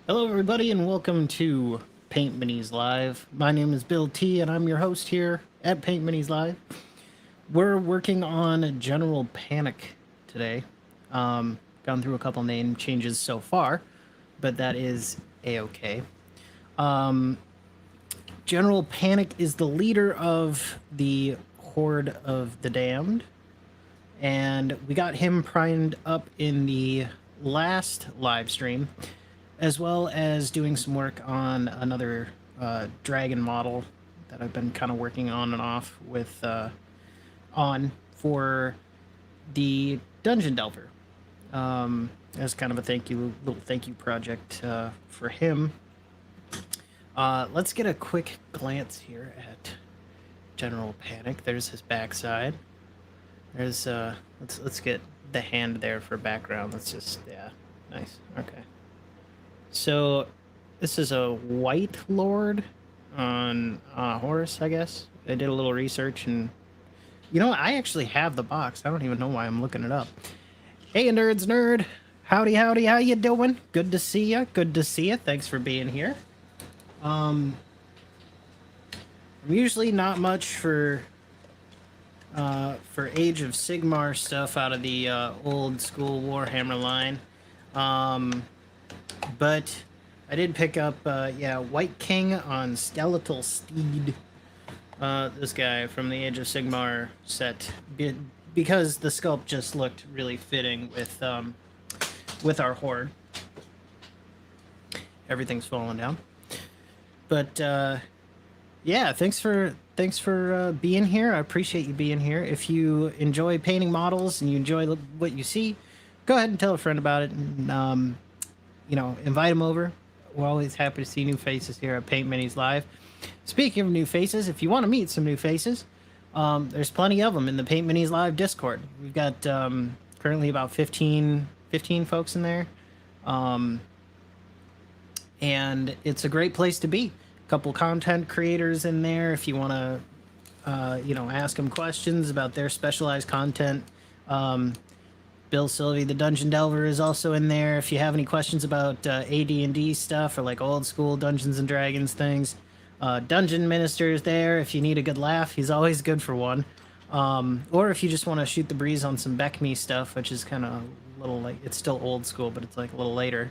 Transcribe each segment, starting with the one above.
Hello, everybody, and welcome to Paint Minis Live. My name is Bill T, and I'm your host here at Paint Minis Live. We're working on General Panic today. Gone through a couple name changes so far, but that is a-okay. General Panic is the leader of the Horde of the Damned, and we got him primed up in the last live stream, as well as doing some work on another dragon model that I've been kind of working on and off with on for the Dungeon Delver. As kind of a little thank you project for him. Let's get a quick glance here at General Panic. There's his backside. There's let's get the hand there for background. Let's just nice. Okay. So this is a white lord on a horse, I guess. I did a little research, and I actually have the box. I don't even know why I'm looking it up. Hey, nerds, nerd. Howdy, howdy. How you doing? Good to see you. Good to see you. Thanks for being here. I'm usually not much for Age of Sigmar stuff out of the old school Warhammer line. But I did pick up, White King on Skeletal Steed. This guy from the Age of Sigmar set, because the sculpt just looked really fitting with our Horde. Everything's falling down. But yeah, thanks for being here. I appreciate you being here. If you enjoy painting models and you enjoy what you see, go ahead and tell a friend about it, and invite them over. We're always happy to see new faces here at Paint Minis Live. Speaking of new faces, if you want to meet some new faces, there's plenty of them in the Paint Minis Live Discord. We've got currently about 15 folks in there. And it's a great place to be. A couple content creators in there if you want to, ask them questions about their specialized content. Bill Sylvie, the Dungeon Delver, is also in there. If you have any questions about AD&D stuff or like old school Dungeons and Dragons things, Dungeon Minister is there. If you need a good laugh, he's always good for one. Or if you just want to shoot the breeze on some Beck-Me stuff, which is kind of a little like, it's still old school, but it's like a little later.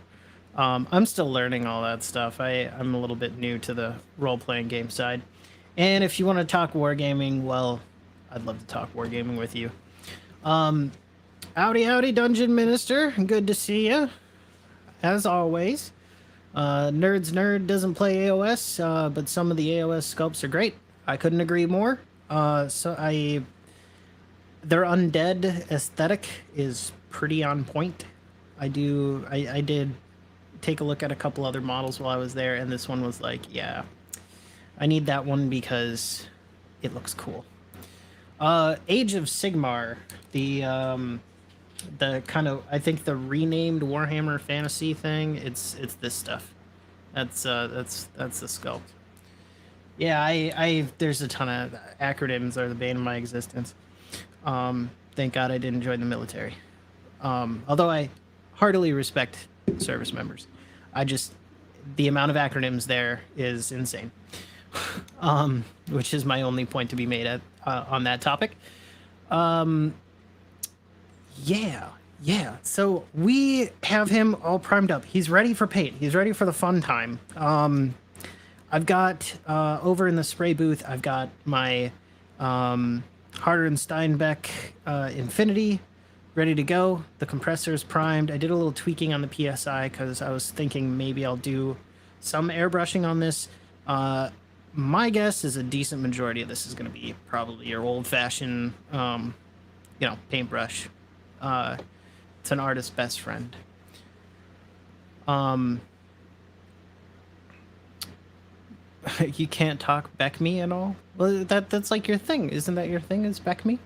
I'm still learning all that stuff. I'm a little bit new to the role-playing game side. And if you want to talk wargaming, well, I'd love to talk wargaming with you. Howdy, howdy, Dungeon Minister. Good to see you, as always. Nerd's Nerd doesn't play AOS, but some of the AOS sculpts are great. I couldn't agree more. Their undead aesthetic is pretty on point. I did take a look at a couple other models while I was there, and this one was like, yeah, I need that one because it looks cool. Age of Sigmar, the kind of, I think, the renamed Warhammer Fantasy thing. It's this stuff. That's the sculpt. Yeah, I there's a ton of acronyms are the bane of my existence. Thank God I didn't join the military. Although I heartily respect service members, the amount of acronyms there is insane. Which is my only point to be made at on that topic. Yeah. So we have him all primed up. He's ready for paint. He's ready for the fun time. I've got over in the spray booth, I've got my Harder and Steinbeck Infinity ready to go. The compressor is primed. I did a little tweaking on the PSI because I was thinking maybe I'll do some airbrushing on this. My guess is a decent majority of this is going to be probably your old-fashioned, paintbrush. It's an artist's best friend. You can't talk Beck-Me at all? Well, that's like your thing. Isn't that your thing, is Beck-Me?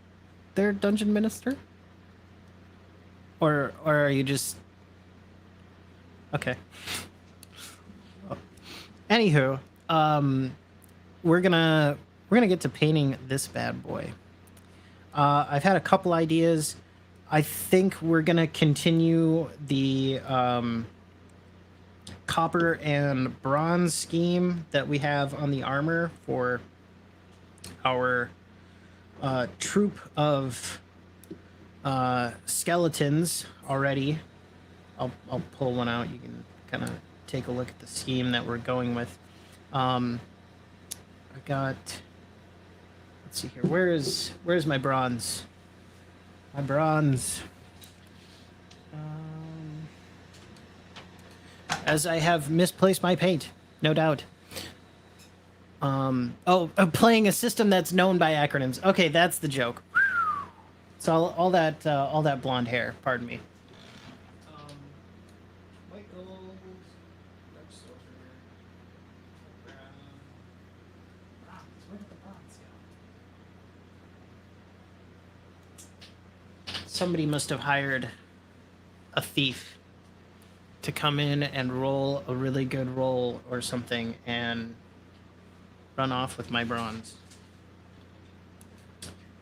Their Dungeon Minister? Or are you just... Okay. Oh. Anywho, we're gonna get to painting this bad boy. I've had a couple ideas. I think we're gonna continue the copper and bronze scheme that we have on the armor for our troop of skeletons already. I'll pull one out. You can kind of take a look at the scheme that we're going with. I got. Let's see here. Where's my bronze? My bronze. As I have misplaced my paint, no doubt. I'm playing a system that's known by acronyms. Okay, that's the joke. So all that blonde hair. Pardon me. White gold, dark silver, brown. Where did the bronze go? Somebody must have hired a thief to come in and roll a really good roll or something and run off with my bronze.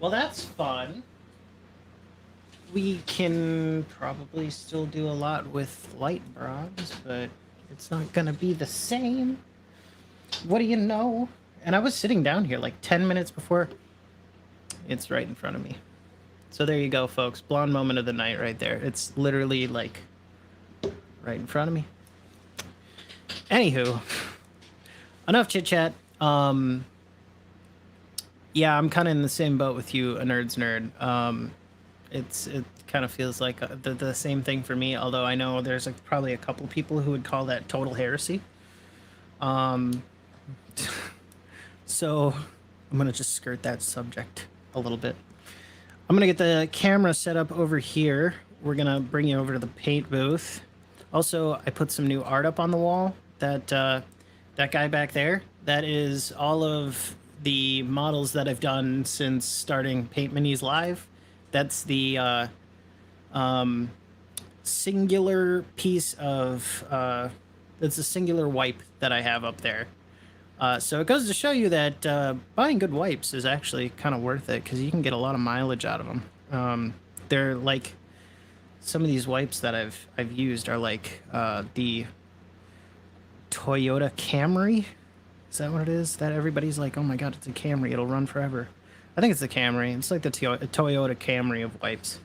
Well, that's fun. We can probably still do a lot with light bronze, but it's not gonna be the same. What do you know? And I was sitting down here like 10 minutes before. It's right in front of me. So there you go, folks. Blonde moment of the night right there. It's literally like right in front of me. Anywho, enough chit chat. Yeah, I'm kind of in the same boat with you, a nerd's nerd. It kind of feels like the same thing for me, although I know there's probably a couple people who would call that total heresy. So I'm gonna just skirt that subject a little bit. I'm gonna get the camera set up over here. We're gonna bring you over to the paint booth. Also, I put some new art up on the wall. That guy back there, that is all of the models that I've done since starting Paint Minis Live. That's the singular piece of it's a singular wipe that I have up there. So it goes to show you that buying good wipes is actually kind of worth it because you can get a lot of mileage out of them. They're like some of these wipes that I've used are like the Toyota Camry. Is that what it is? That everybody's like, oh my god, it's a Camry, it'll run forever. I think it's the Camry. It's like the Toyota Camry of wipes.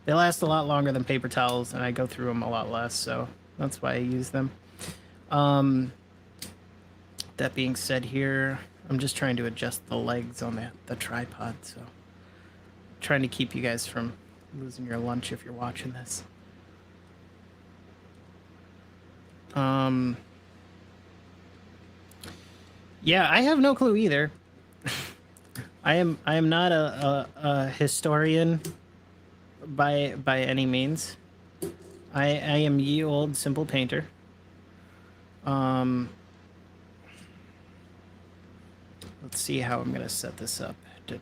They last a lot longer than paper towels, and I go through them a lot less, so that's why I use them. That being said here, I'm just trying to adjust the legs on the tripod, so I'm trying to keep you guys from losing your lunch if you're watching this. Yeah, I have no clue either. I am not a historian by any means. I am ye old simple painter. Let's see how I'm gonna set this up. We're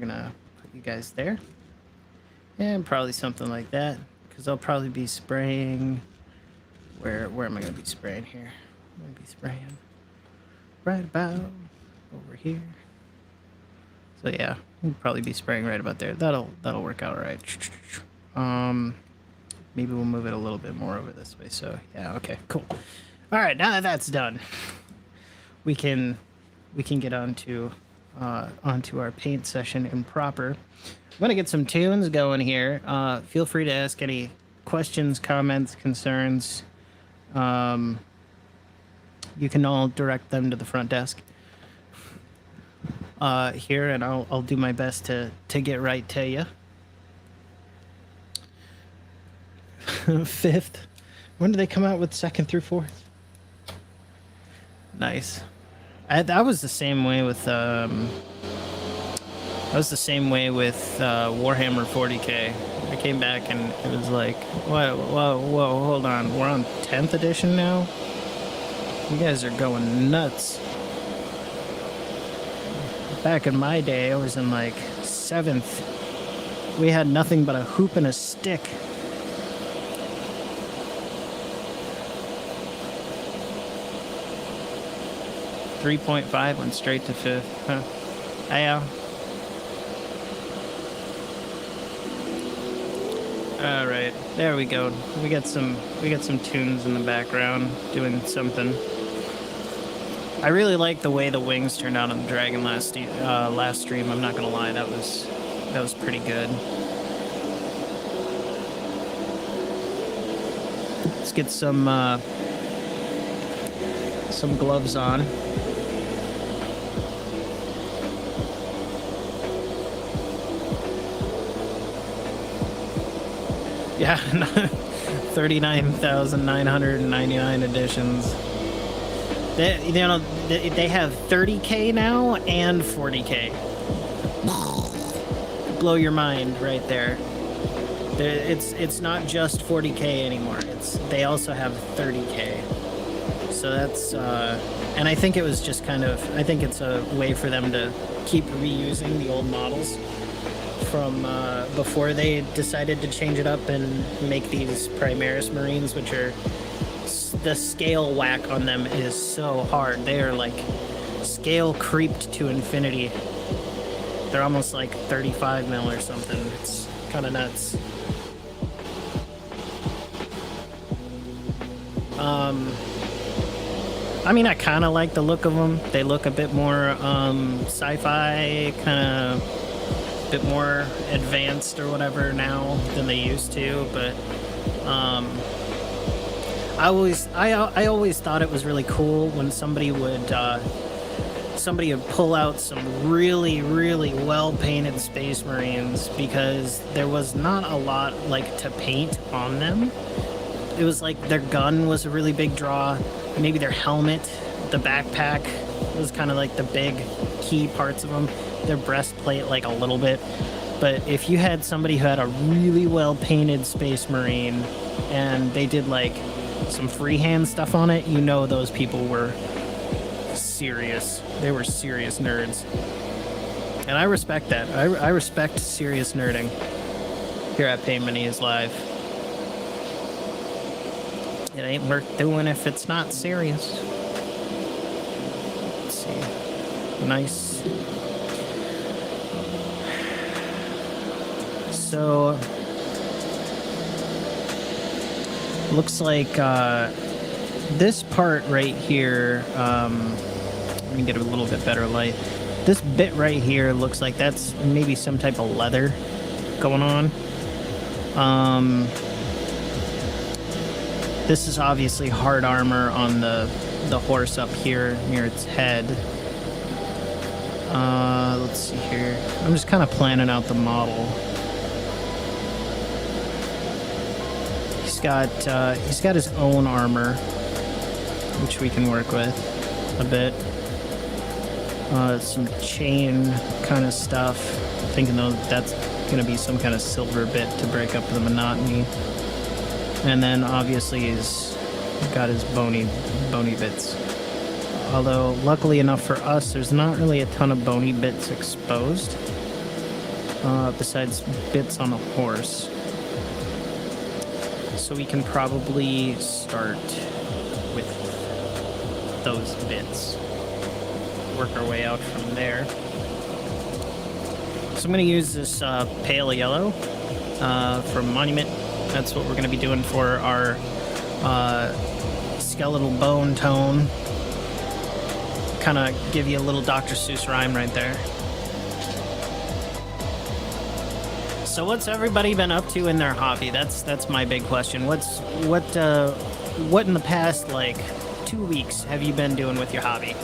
gonna put you guys there, and probably something like that, because I'll probably be spraying. Where am I gonna be spraying here? I'm gonna be spraying right about over here. So yeah, we'll probably be spraying right about there. That'll work out right. Maybe we'll move it a little bit more over this way. So yeah, okay, cool. All right, now that that's done, we can get onto our paint session in proper. I'm gonna get some tunes going here. Feel free to ask any questions, comments, concerns. You can all direct them to the front desk here, and I'll do my best to get right to you. Fifth. When do they come out with second through fourth? Nice. That was the same way with Warhammer 40K. I came back and it was like, whoa, hold on. We're on 10th edition now? You guys are going nuts. Back in my day, I was in like 7th. We had nothing but a hoop and a stick. .5 went straight to 5th. Huh. Yeah. All right. There we go. We got some tunes in the background doing something. I really like the way the wings turned out on the Dragon last stream. I'm not gonna lie, that was pretty good. Let's get some gloves on. Yeah, 39,999 editions. They have 30K now and 40K. Blow your mind right there. It's not just 40K anymore. They also have 30K. So that's and I think it was just I think it's a way for them to keep reusing the old models from before they decided to change it up and make these Primaris Marines, which are, the scale whack on them is so hard. They are like scale creeped to infinity. They're almost like 35 mil or something. It's kind of nuts. I mean, I kind of like the look of them. They look a bit more sci-fi, kind of a bit more advanced or whatever now than they used to, but I always thought it was really cool when somebody would pull out some really, really well painted Space Marines, because there was not a lot like to paint on them. It was like their gun was a really big draw, maybe their helmet, the backpack was kind of like the big key parts of them, their breastplate like a little bit. But if you had somebody who had a really well painted Space Marine and they did like some freehand stuff on it, you know those people were serious. They were serious nerds. And I respect that. I respect serious nerding here at Paint Mini is Live. It ain't worth doing if it's not serious. Let's see. Nice. So looks like this part right here, let me get a little bit better light. This bit right here looks like that's maybe some type of leather going on. This is obviously hard armor on the horse up here near its head. Let's see here. I'm just kind of planning out the model. He's got his own armor, which we can work with a bit. Some chain kind of stuff. Thinking though that's gonna be some kind of silver bit to break up the monotony. And then obviously he's got his bony bits. Although luckily enough for us, there's not really a ton of bony bits exposed, besides bits on the horse. So we can probably start with those bits. Work our way out from there. So I'm going to use this pale yellow from Monument. That's what we're going to be doing for our skeletal bone tone. Kind of give you a little Dr. Seuss rhyme right there. So what's everybody been up to in their hobby? That's my big question. What in the past like 2 weeks have you been doing with your hobby?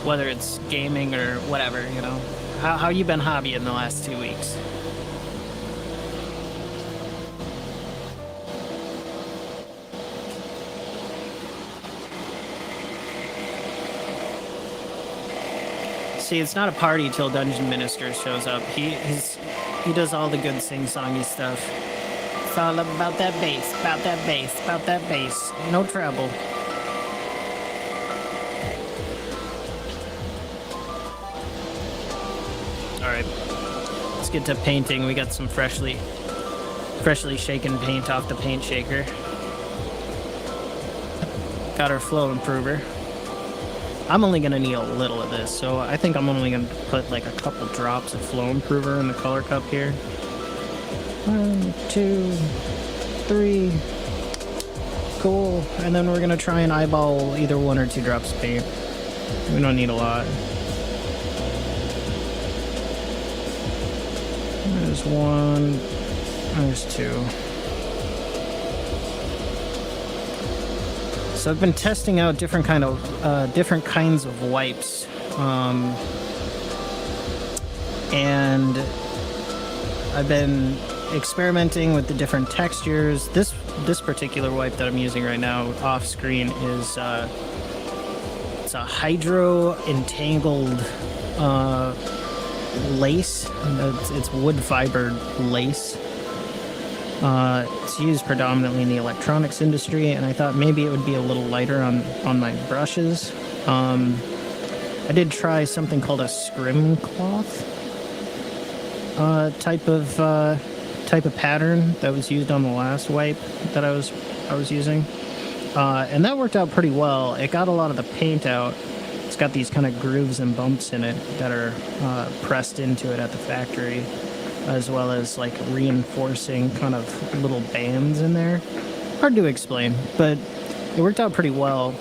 Whether it's gaming or whatever, you know. How you been hobbying the last 2 weeks? See, it's not a party till Dungeon Minister shows up. He does all the good sing-songy stuff. It's all about that bass, about that bass, about that bass. No trouble. Alright, let's get to painting. We got some freshly shaken paint off the paint shaker. Got our flow improver. I'm only going to need a little of this, so I think I'm only going to put like a couple drops of flow improver in the color cup here. 1, 2, 3. Cool. And then we're gonna try and eyeball either 1 or 2 drops of paint. We don't need a lot. There's 1. There's 2. So I've been testing out different kinds of wipes, and I've been experimenting with the different textures. This particular wipe that I'm using right now off screen is it's a hydro entangled lace. It's wood fibered lace. It's used predominantly in the electronics industry, and I thought maybe it would be a little lighter on my brushes. I did try something called a scrim cloth type of pattern that was used on the last wipe that I was using, and that worked out pretty well. It got a lot of the paint out. It's got these kind of grooves and bumps in it that are pressed into it at the factory, as well as like reinforcing kind of little bands in there. Hard to explain, but it worked out pretty well.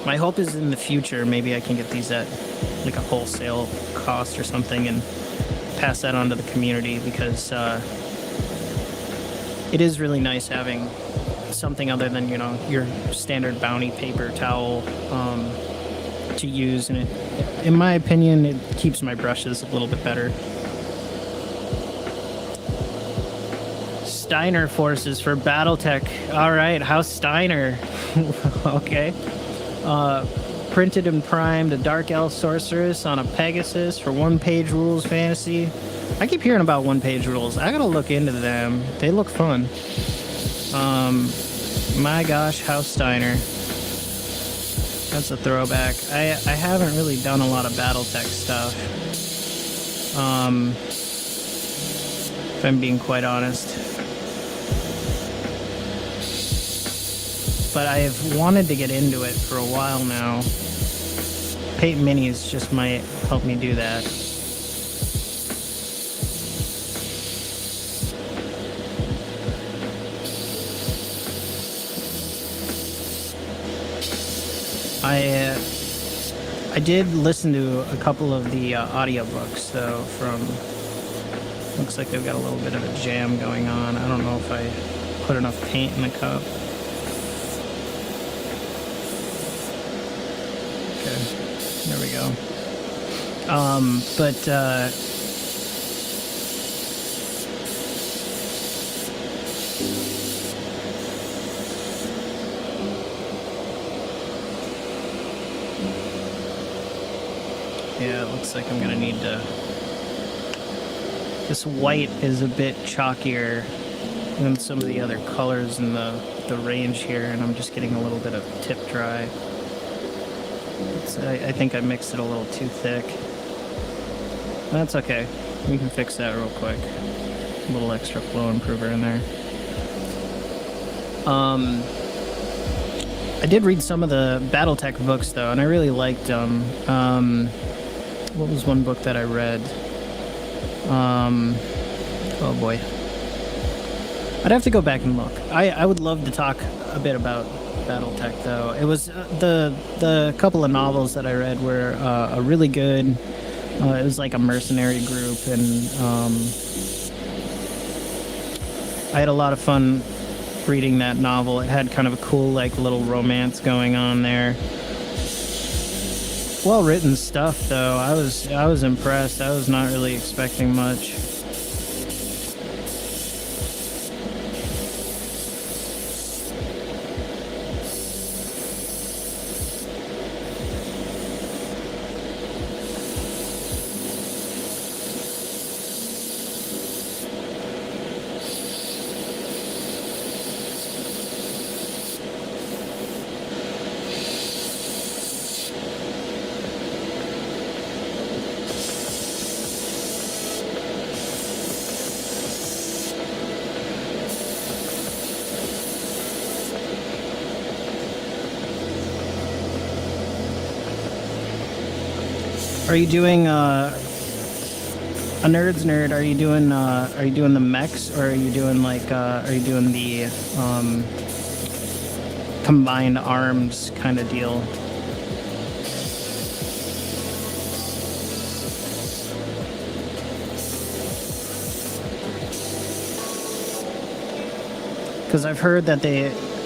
My hope is in the future maybe I can get these at like a wholesale cost or something and pass that on to the community, because it is really nice having something other than, you know, your standard Bounty paper towel to use, and it, in my opinion, it keeps my brushes a little bit better. Steiner forces for Battletech. All right, how's Steiner? Okay. Printed and primed a Dark Elf Sorceress on a Pegasus for 1-page rules fantasy. I keep hearing about 1-page rules. I gotta look into them. They look fun. My gosh, House Steiner. That's a throwback. I haven't really done a lot of Battletech stuff. If I'm being quite honest. But I've wanted to get into it for a while now. Paint Minis just might help me do that. I did listen to a couple of the audiobooks though from, looks like they've got a little bit of a jam going on. I don't know if I put enough paint in the cup. Okay, there we go. Yeah, it looks like I'm gonna need to... This white is a bit chalkier than some of the other colors in the range here, and I'm just getting a little bit of tip dry. I think I mixed it a little too thick. That's okay. We can fix that real quick. A little extra flow improver in there. I did read some of the Battletech books though, and I really liked them. What was one book that I read? Oh boy. I'd have to go back and look. I would love to talk a bit about Battletech though. It was the couple of novels that I read were a really good. It was like a mercenary group, and I had a lot of fun reading that novel. It had kind of a cool like little romance going on there. Well written stuff though. I was impressed. I was not really expecting much. Are you doing A nerd's nerd. Are you doing the mechs, or are you doing like are you doing the combined arms kind of deal? Because I've heard that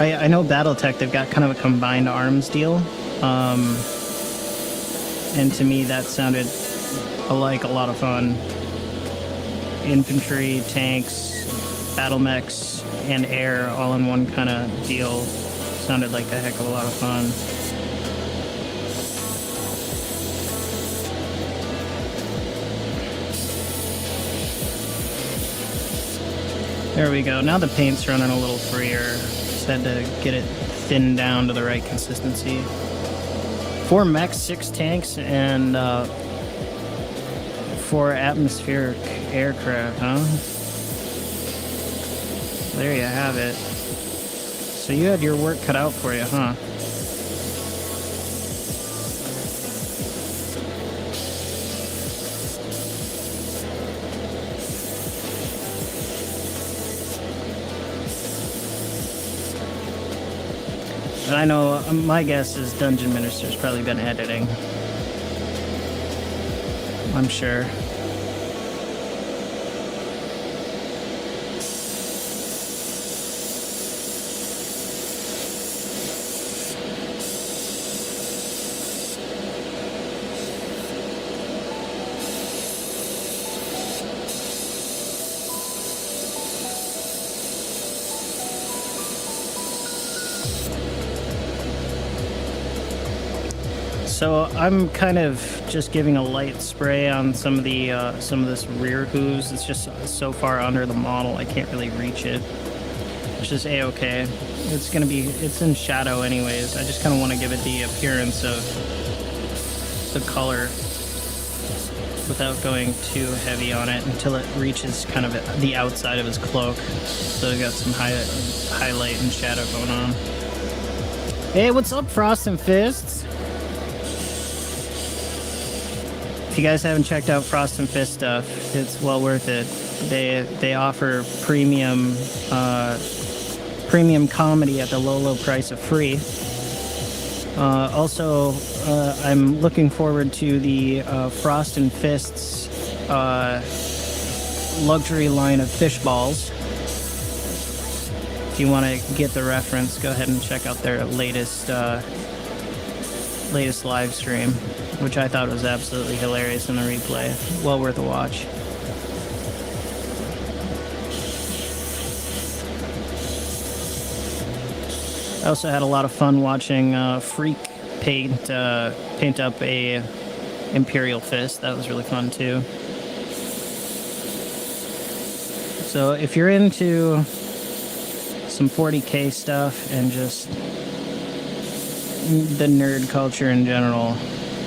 I know BattleTech, they've got kind of a combined arms deal, and to me that sounded like a lot of fun. Infantry, tanks, battle mechs, and air all in one kind of deal sounded like a heck of a lot of fun. There we go. Now the paint's running a little freer. Just had to get it thinned down to the right consistency. 4 mechs, 6 tanks, and 4 atmospheric aircraft, huh? There you have it. So you had your work cut out for you, huh? And I know, my guess is Dungeon Minister's probably been editing. I'm sure. So I'm kind of just giving a light spray on some of this rear hooves. It's just so far under the model I can't really reach it. It's just a-okay. It's in shadow anyways. I just kind of want to give it the appearance of the color without going too heavy on it until it reaches kind of the outside of his cloak. So I got some highlight and shadow going on. Hey, what's up, Frost and Fists? If you guys haven't checked out Frost and Fist stuff, it's well worth it. They offer premium comedy at the low price of free. Also, I'm looking forward to the Frost and Fists luxury line of fish balls. If you want to get the reference, go ahead and check out their latest live stream, which I thought was absolutely hilarious in the replay. Well worth a watch. I also had a lot of fun watching Freak paint up a Imperial Fist. That was really fun too. So if you're into some 40k stuff and just the nerd culture in general,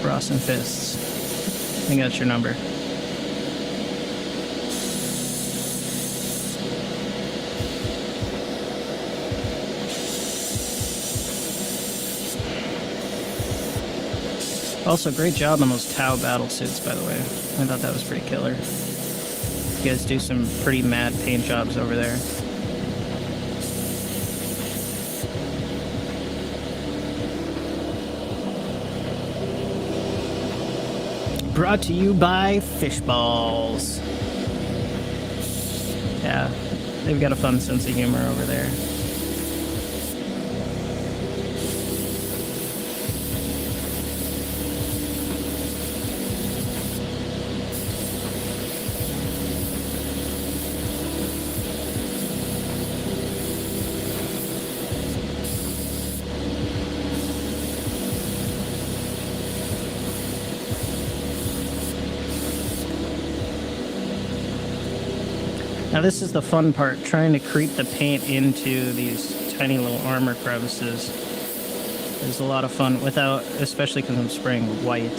Frost and Fists, I think that's your number. Also, great job on those Tau battle suits, by the way. I thought that was pretty killer. You guys do some pretty mad paint jobs over there. Brought to you by Fish Balls. Yeah, they've got a fun sense of humor over there. Now this is the fun part, trying to creep the paint into these tiny little armor crevices. There's a lot of fun without, especially because I'm spraying white.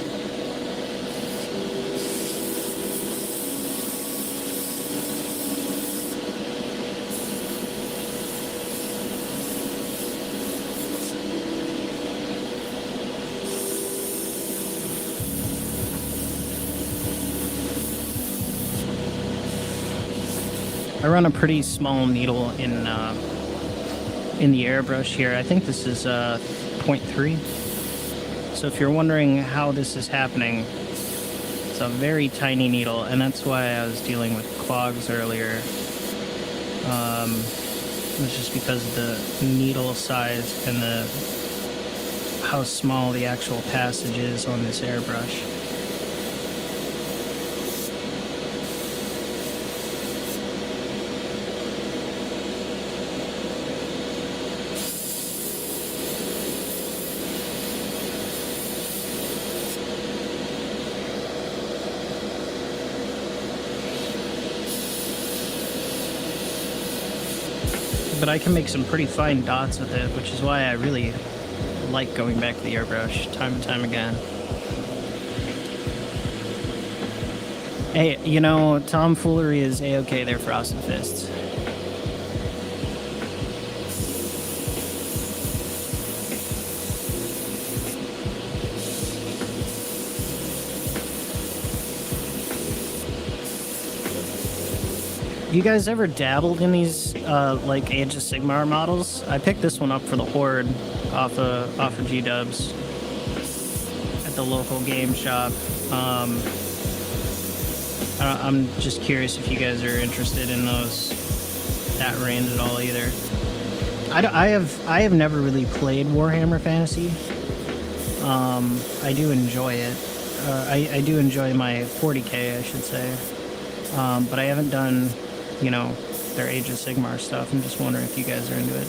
I run a pretty small needle in the airbrush here. I think this is 0.3. So if you're wondering how this is happening, it's a very tiny needle, and that's why I was dealing with clogs earlier. It's just because of the needle size and how small the actual passage is on this airbrush. But I can make some pretty fine dots with it, which is why I really like going back to the airbrush time and time again. Hey, you know, tomfoolery is a-okay there, Frosted Fists. You guys ever dabbled in these like Age of Sigmar models? I picked this one up for the Horde off of G-Dubs at the local game shop. I'm just curious if you guys are interested in that range at all either. I have never really played Warhammer Fantasy. I do enjoy it. I do enjoy my 40k, I should say. But I haven't done, you know, their Age of Sigmar stuff. I'm just wondering if you guys are into it.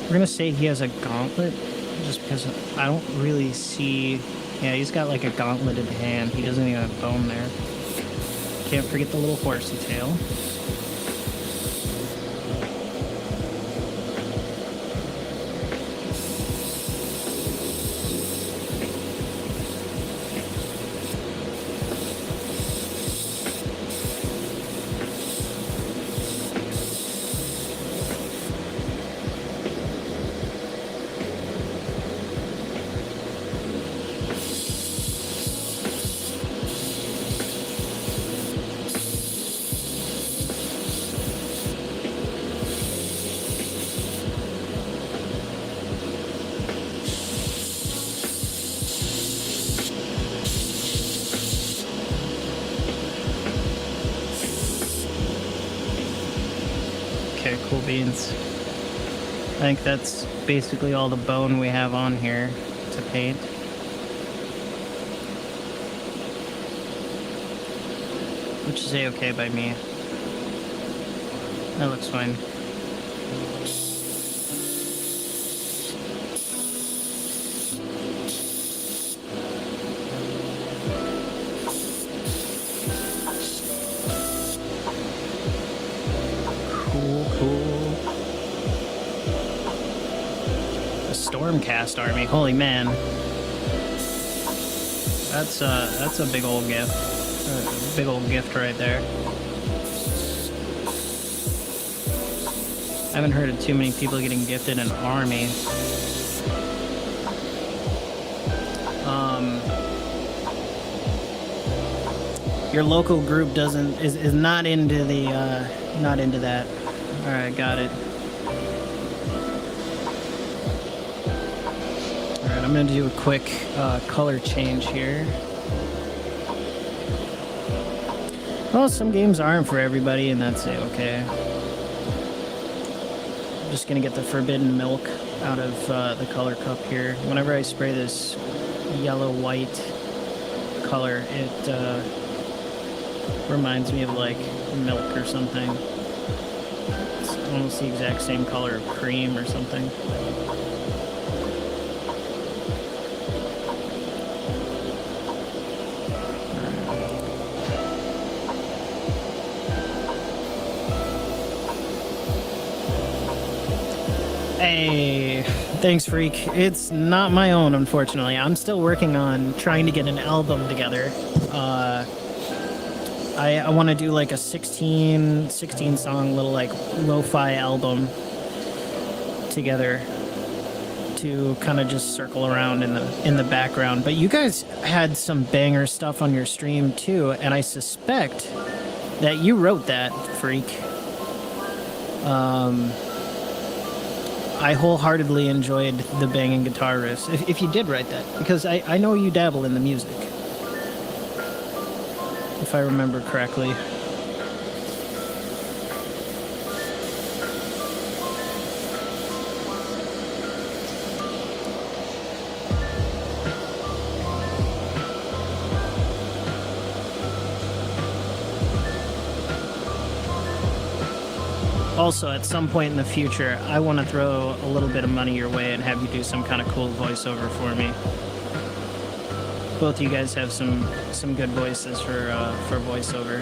We're gonna say he has a gauntlet, just because I don't really see... Yeah, he's got like a gauntleted hand. He doesn't even have bone there. Can't forget the little horsey tail. Okay, cool beans. I think that's basically all the bone we have on here to paint. Which is a-okay by me. That looks fine. Stormcast army, holy man. That's a big old gift. A big old gift right there. I haven't heard of too many people getting gifted an army. Your local group is not into the not into that. All right, got it. I'm going to do a quick color change here. Well, some games aren't for everybody, and that's okay. I'm just going to get the forbidden milk out of the color cup here. Whenever I spray this yellow-white color, it reminds me of, like, milk or something. It's almost the exact same color of cream or something. Hey, thanks, Freak. It's not my own, unfortunately. I'm still working on trying to get an album together. I want to do like a 16 song little like lo-fi album together to kind of just circle around in the background. But you guys had some banger stuff on your stream too, and I suspect that you wrote that, Freak. I wholeheartedly enjoyed the banging guitar riffs. If you did write that, because I know you dabble in the music, if I remember correctly. Also, at some point in the future, I want to throw a little bit of money your way and have you do some kind of cool voiceover for me. Both of you guys have some good voices for voiceover.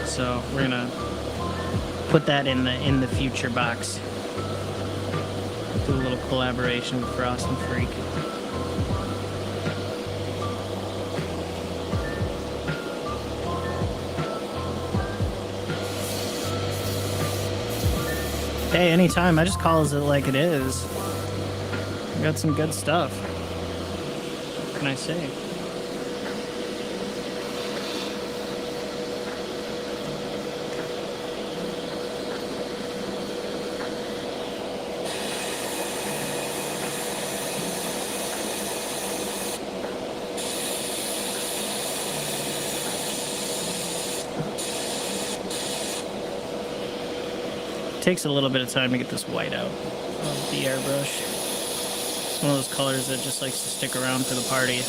So we're gonna put that in the future box. Do a little collaboration with Frost and Freak. Hey, anytime. I just calls it like it is. I got some good stuff. What can I say? Takes a little bit of time to get this white out of the airbrush. It's one of those colors that just likes to stick around for the party,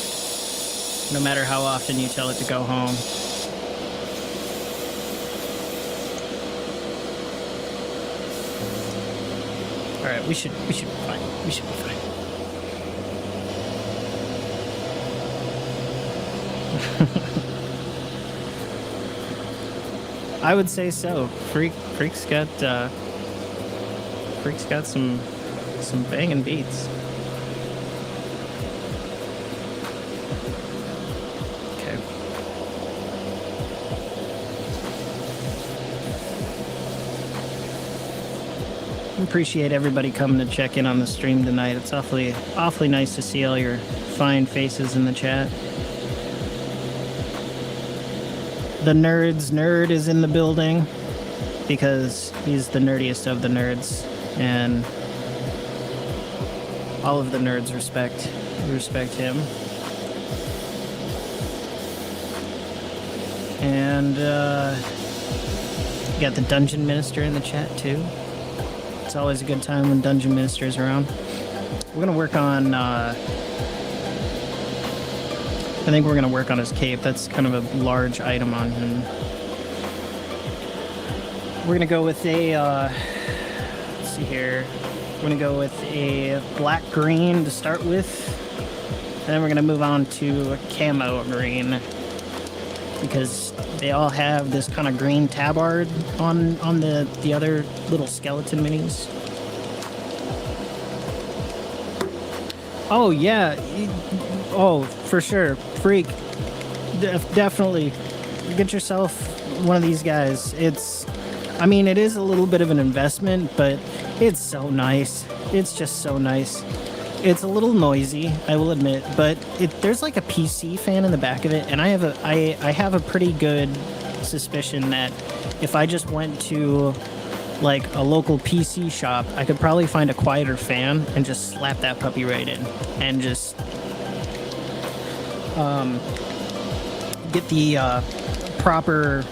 no matter how often you tell it to go home. All right, we should be fine. We should be fine. I would say so. Freak's got some banging beats. Okay. Appreciate everybody coming to check in on the stream tonight. It's awfully nice to see all your fine faces in the chat. The nerd is in the building because he's the nerdiest of the nerds, and all of the nerds respect him. And you got the Dungeon Minister in the chat too. It's always a good time when Dungeon Minister's around. We're gonna work on I think we're going to work on his cape. That's kind of a large item on him. We're going to go with a, let's see here. We're going to go with a black-green to start with. And then we're going to move on to a camo green, because they all have this kind of green tabard on the other little skeleton minis. Oh, yeah. Oh, for sure. Freak. Definitely. Get yourself one of these guys. I mean, it is a little bit of an investment, but it's so nice. It's just so nice. It's a little noisy, I will admit, but there's like a PC fan in the back of it, and I have a pretty good suspicion that if I just went to like a local PC shop, I could probably find a quieter fan and just slap that puppy right in and just get the proper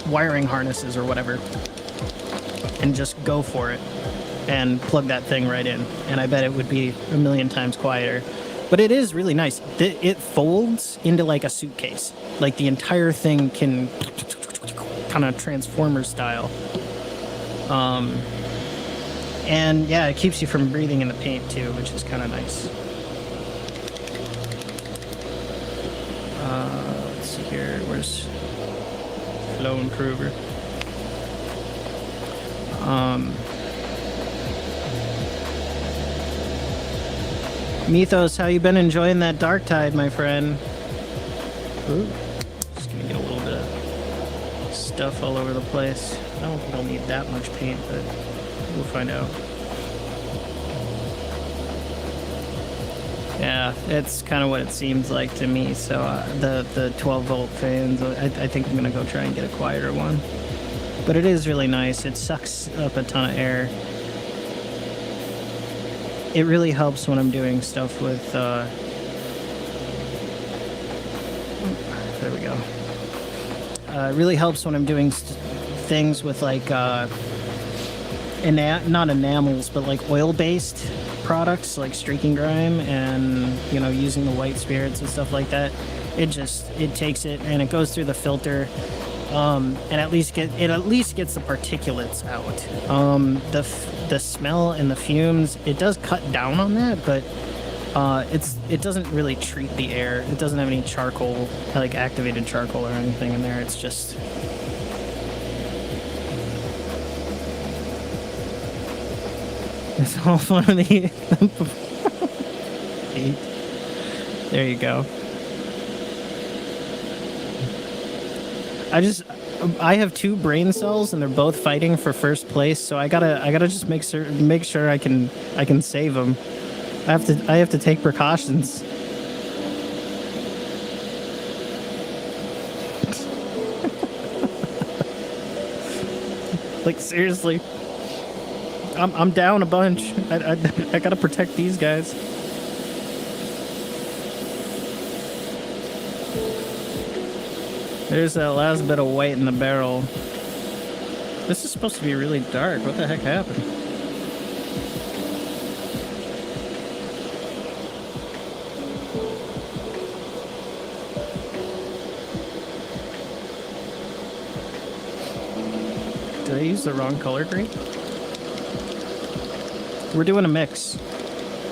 wiring harnesses or whatever and just go for it and plug that thing right in, and I bet it would be a million times quieter. But it is really nice. It folds into like a suitcase. Like the entire thing can kind of Transformer style. And yeah, it keeps you from breathing in the paint too, which is kind of nice. Let's see here. Where's Flo and Kruger? Mythos, how you been enjoying that Dark Tide, my friend? Ooh, just gonna get a little bit of stuff all over the place. I don't think I'll need that much paint, but We'll find out. Yeah, it's kind of what it seems like to me. So the 12-volt fans, I think I'm gonna go try and get a quieter one. But it is really nice. It sucks up a ton of air. It really helps when I'm doing stuff with. There we go. It really helps when I'm doing things with like not enamels, but like oil-based products like streaking grime, and you know, using the white spirits and stuff like that. It takes it and it goes through the filter, and at least gets the particulates out. The smell and the fumes, it does cut down on that, but it doesn't really treat the air. It doesn't have any charcoal, like activated charcoal or anything in there. It's just it's all fun of the there you go. I have 2 brain cells and they're both fighting for first place, so I gotta just make sure I can save them. I have to take precautions. Like seriously, I'm down a bunch. I gotta protect these guys. There's that last bit of white in the barrel. This is supposed to be really dark. What the heck happened? Did I use the wrong color green? We're doing a mix.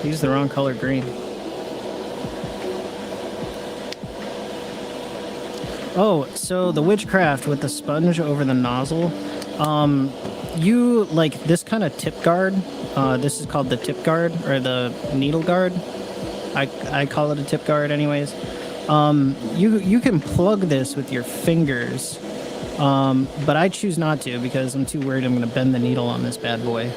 I used the wrong color green. Oh, so the witchcraft with the sponge over the nozzle, you like this kind of tip guard. This is called the tip guard or the needle guard. I call it a tip guard anyways. You can plug this with your fingers, but I choose not to because I'm too worried I'm going to bend the needle on this bad boy.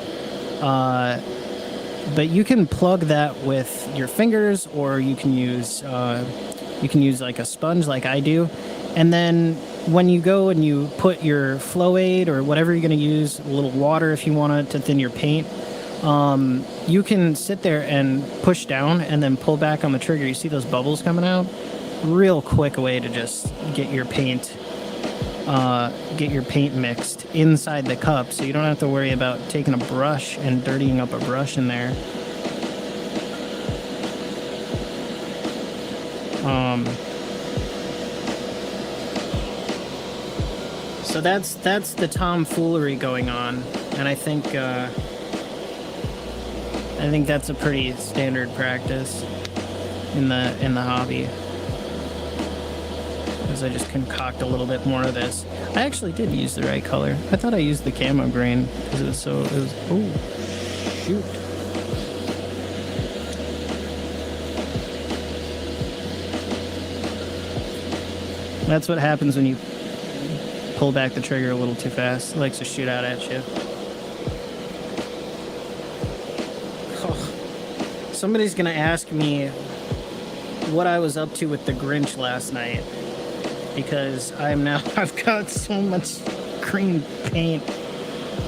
But you can plug that with your fingers, or you can use like a sponge like I do. And then when you go and you put your flow aid or whatever you're going to use, a little water if you want it to thin your paint, you can sit there and push down and then pull back on the trigger. You see those bubbles coming out? Real quick way to just get your paint mixed inside the cup, so you don't have to worry about taking a brush and dirtying up a brush in there. So that's the tomfoolery going on, and I think that's a pretty standard practice in the hobby. As I just concoct a little bit more of this. I actually did use the right color. I thought I used the camo grain because it was oh shoot. That's what happens when you pull back the trigger a little too fast. It likes to shoot out at you. Oh. Somebody's gonna ask me what I was up to with the Grinch last night, because I've got so much green paint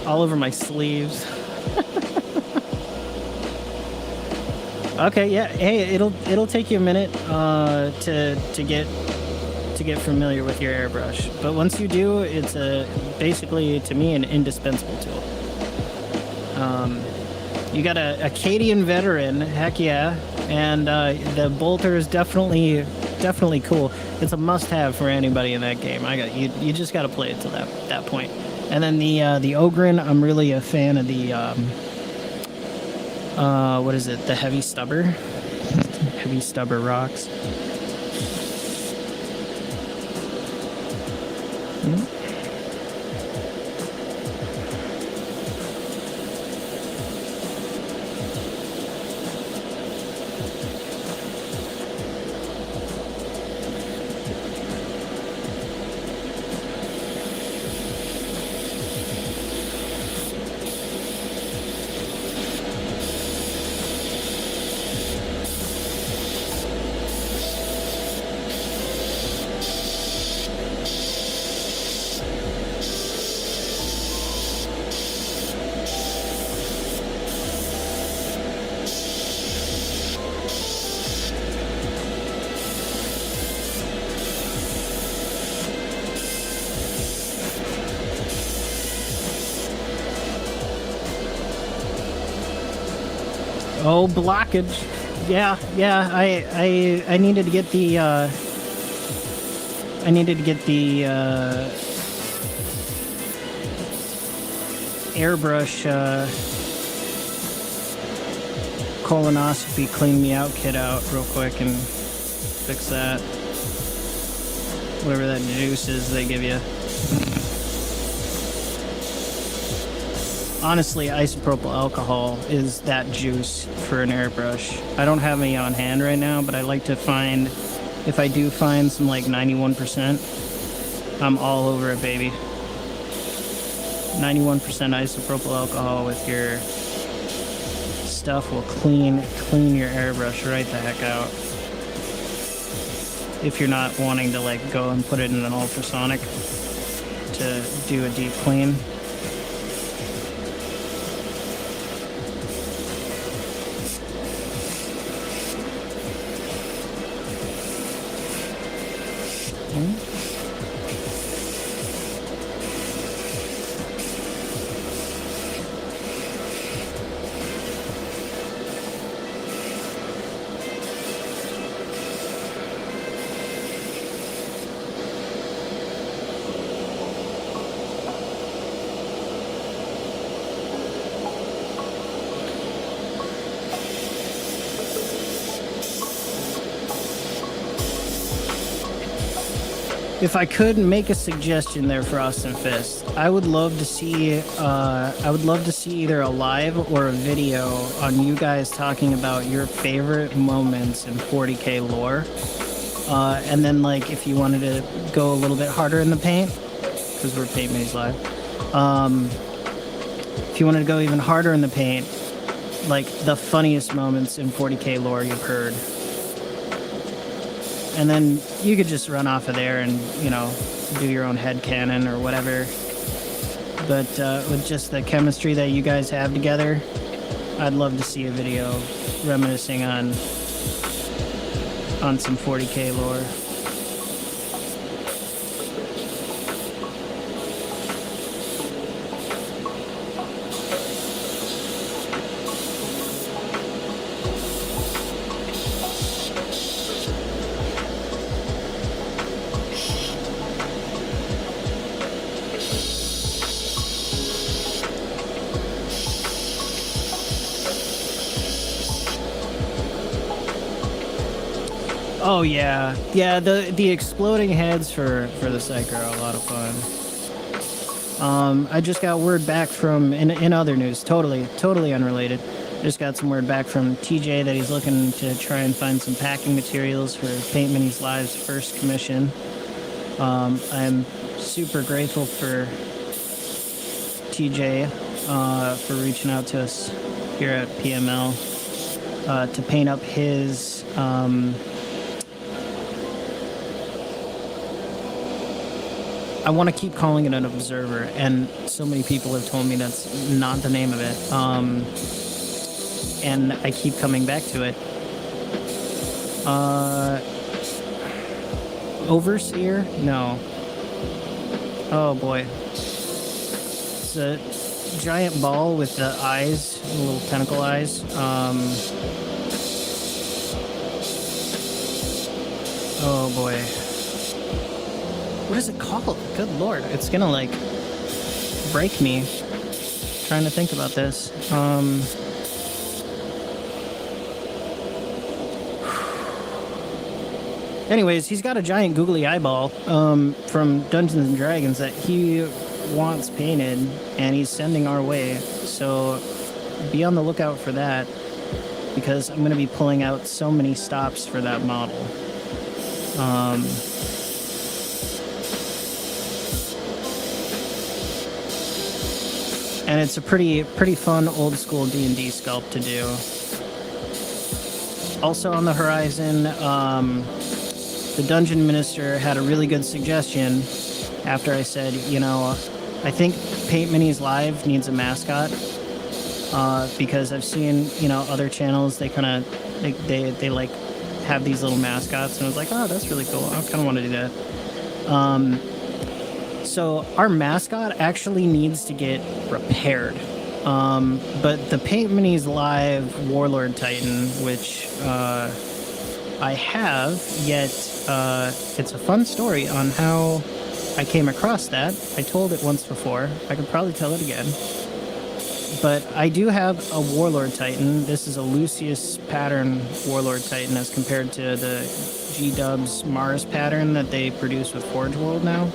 all over my sleeves. Okay, yeah. Hey, it'll take you a minute to get familiar with your airbrush, but once you do, it's basically to me an indispensable tool. You got a Acadian veteran, heck yeah, and the bolter is definitely cool. It's a must-have for anybody in that game. You just got to play it to that point. And then the Ogren, I'm really a fan of the what is it? The heavy stubber, heavy stubber rocks. Oh, blockage. Yeah, I needed to get the airbrush colonoscopy clean me out kit out real quick and fix that. Whatever that juice is they give you. Honestly, isopropyl alcohol is that juice for an airbrush. I don't have any on hand right now, but I like to find, if I do find some like 91%, I'm all over it, baby. 91% isopropyl alcohol with your stuff will clean your airbrush right the heck out. If you're not wanting to like go and put it in an ultrasonic to do a deep clean. If I could make a suggestion there, Frost and Fist, I would love to see either a live or a video on you guys talking about your favorite moments in 40k lore. And then, like, if you wanted to go a little bit harder in the paint, because we're Paint Minis Live, if you wanted to go even harder in the paint, like the funniest moments in 40k lore you've heard. And then you could just run off of there and, you know, do your own headcanon or whatever. But with just the chemistry that you guys have together, I'd love to see a video reminiscing on some 40k lore. Oh yeah, the exploding heads for the Psych are a lot of fun. I just got word back from in other news, totally unrelated. Just got some word back from TJ that he's looking to try and find some packing materials for Paint Minis Live's first commission. I'm super grateful for TJ for reaching out to us here at PML to paint up his. I want to keep calling it an observer, and so many people have told me that's not the name of it. And I keep coming back to it. Overseer? No. Oh boy. It's a giant ball with the eyes, little tentacle eyes. Oh boy. What is it called? Good lord. It's gonna, like, break me trying to think about this. Anyways, he's got a giant googly eyeball from Dungeons and Dragons that he wants painted, and he's sending our way. So be on the lookout for that, because I'm going to be pulling out so many stops for that model. And it's a pretty fun old school D&D sculpt to do. Also on the horizon, the Dungeon Minister had a really good suggestion after I said, you know, I think Paint Minis Live needs a mascot, because I've seen, you know, other channels, they kind of, they like have these little mascots, and I was like, oh, that's really cool. I kind of want to do that. So our mascot actually needs to get repaired. But the Paint Minis Live Warlord Titan, which I have, yet it's a fun story on how I came across that. I told it once before. I could probably tell it again. But I do have a Warlord Titan. This is a Lucius pattern Warlord Titan as compared to the G-Dubs Mars pattern that they produce with Forge World now.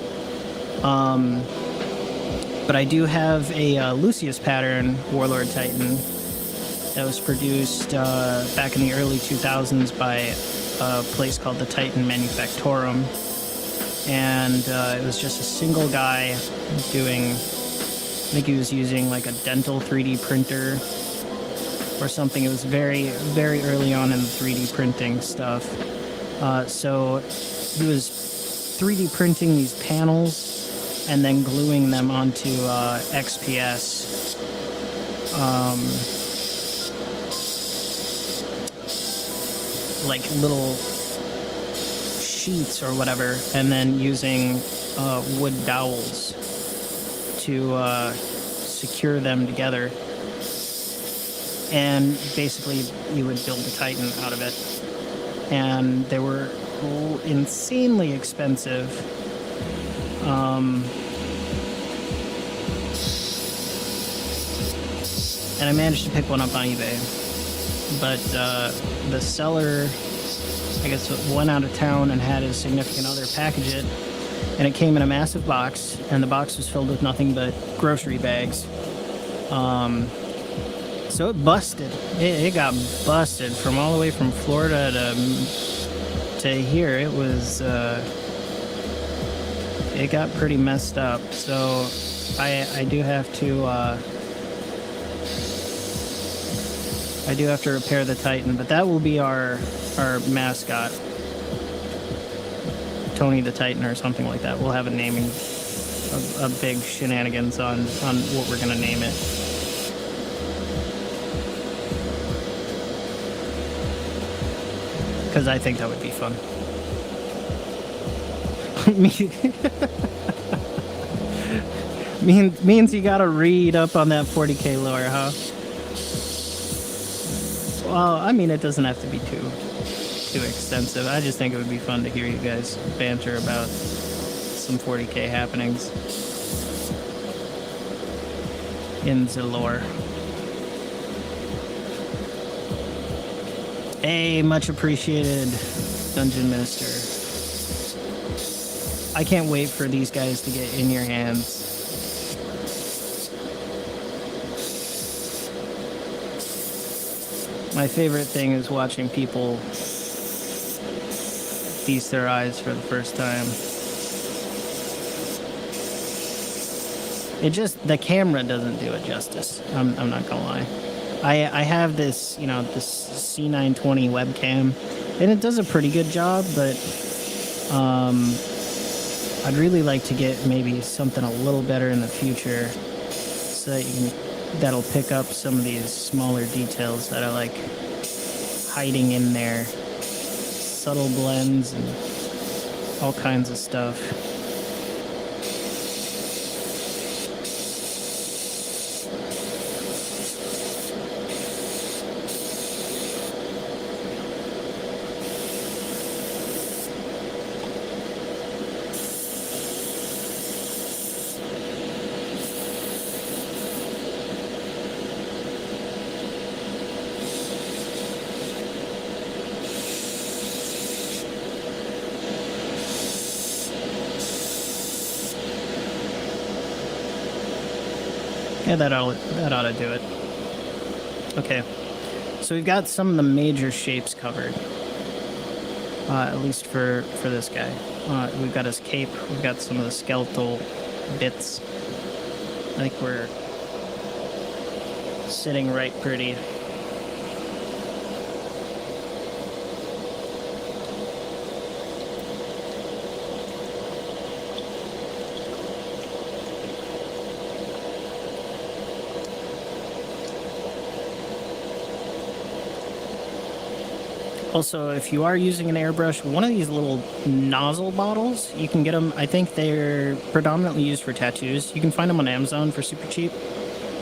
But I do have a Lucius pattern Warlord Titan that was produced back in the early 2000s by a place called the Titan Manufactorum. And it was just a single guy doing, I think he was using like a dental 3D printer or something. It was very, very early on in the 3D printing stuff. So he was 3D printing these panels and then gluing them onto XPS. Like little sheets or whatever, and then using wood dowels to secure them together. And basically you would build a Titan out of it. And they were insanely expensive. And I managed to pick one up on eBay. But the seller, I guess, went out of town and had his significant other package it. And it came in a massive box, and the box was filled with nothing but grocery bags. So it busted. It got busted from all the way from Florida to here. It was... it got pretty messed up. So I do have to... I do have to repair the Titan, but that will be our mascot. Tony the Titan or something like that. We'll have a naming, a big shenanigans on what we're gonna name it. Because I think that would be fun. Means you gotta read up on that 40k lore, huh? Well, I mean, it doesn't have to be too extensive. I just think it would be fun to hear you guys banter about some 40k happenings in the lore. Hey, much appreciated, Dungeon Minister. I can't wait for these guys to get in your hands. My favorite thing is watching people feast their eyes for the first time. The camera doesn't do it justice. I'm not gonna lie. I have this, this C920 webcam, and it does a pretty good job, but I'd really like to get maybe something a little better in the future so that that'll pick up some of these smaller details that are like hiding in there. Subtle blends and all kinds of stuff. Yeah, that ought to do it. Okay, so we've got some of the major shapes covered, at least for this guy. We've got his cape, we've got some of the skeletal bits. I think we're sitting right pretty. Also, if you are using an airbrush, one of these little nozzle bottles, you can get them. I think they're predominantly used for tattoos. You can find them on Amazon for super cheap.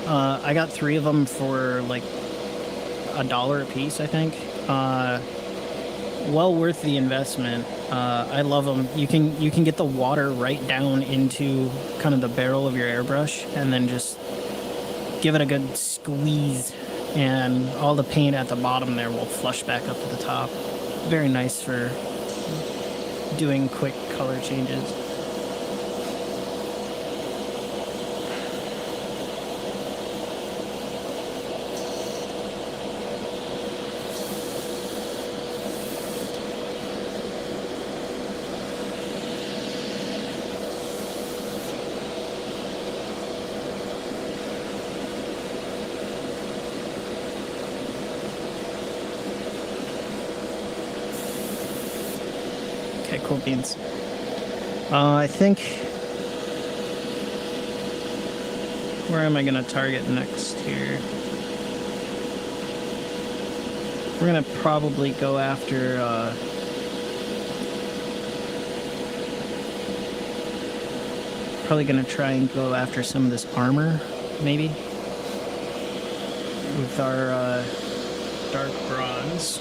I got 3 of them for like $1 a piece, I think. Well worth the investment. I love them. You can get the water right down into kind of the barrel of your airbrush, and then just give it a good squeeze, and all the paint at the bottom there will flush back up to the top. Very nice for doing quick color changes. Okay, cool beans. I think... Where am I going to target next here? We're going to probably go after... probably going to try and go after some of this armor, maybe? With our dark bronze.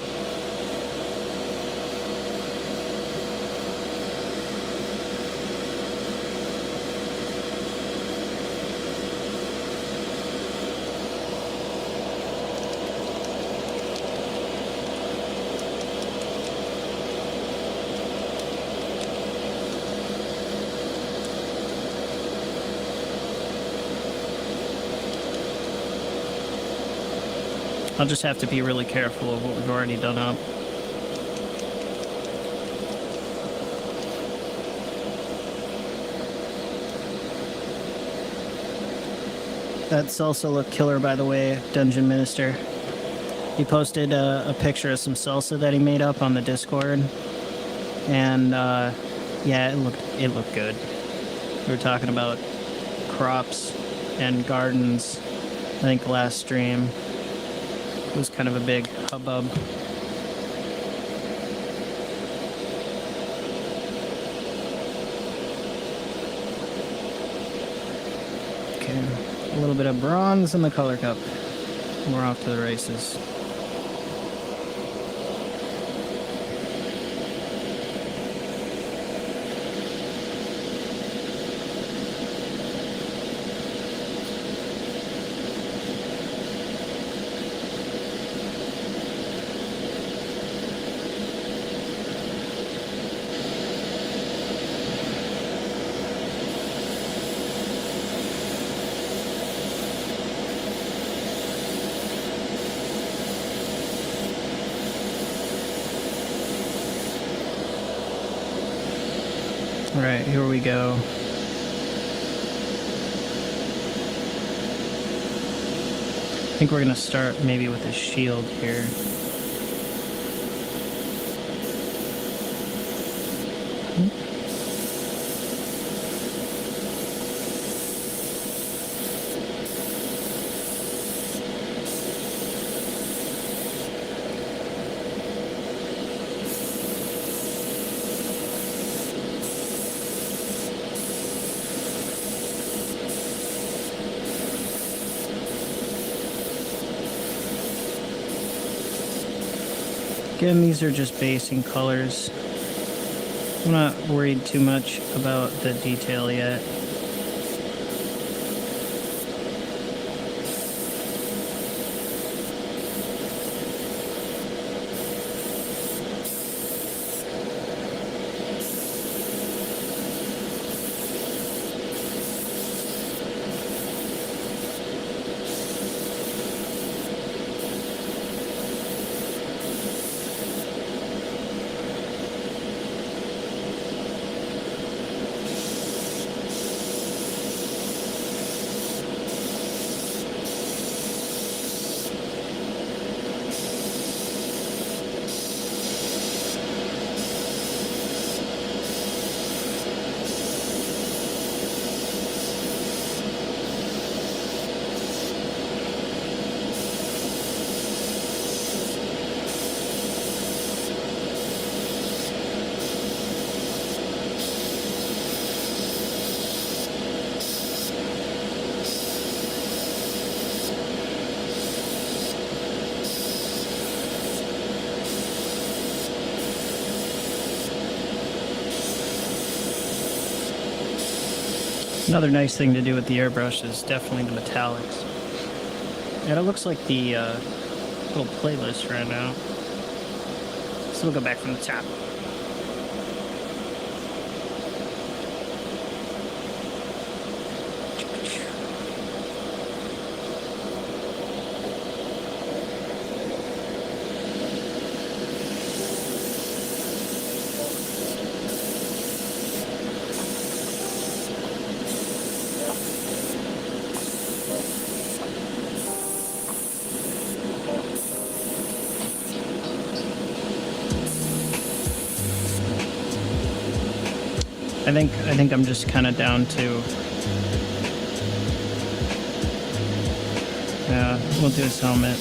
I'll just have to be really careful of what we've already done up. That salsa looked killer, by the way, Dungeon Minister. He posted a picture of some salsa that he made up on the Discord, and yeah, it looked good. We were talking about crops and gardens, I think last stream. It was kind of a big hubbub. Okay, a little bit of bronze in the color cup. We're off to the races. All right, here we go. I think we're gonna start maybe with a shield here. Again, these are just basing colors. I'm not worried too much about the detail yet. Another nice thing to do with the airbrush is definitely the metallics. And it looks like the little playlist right now. So we'll go back from the top. I think I'm just kind of down to. Yeah, we'll do his helmet.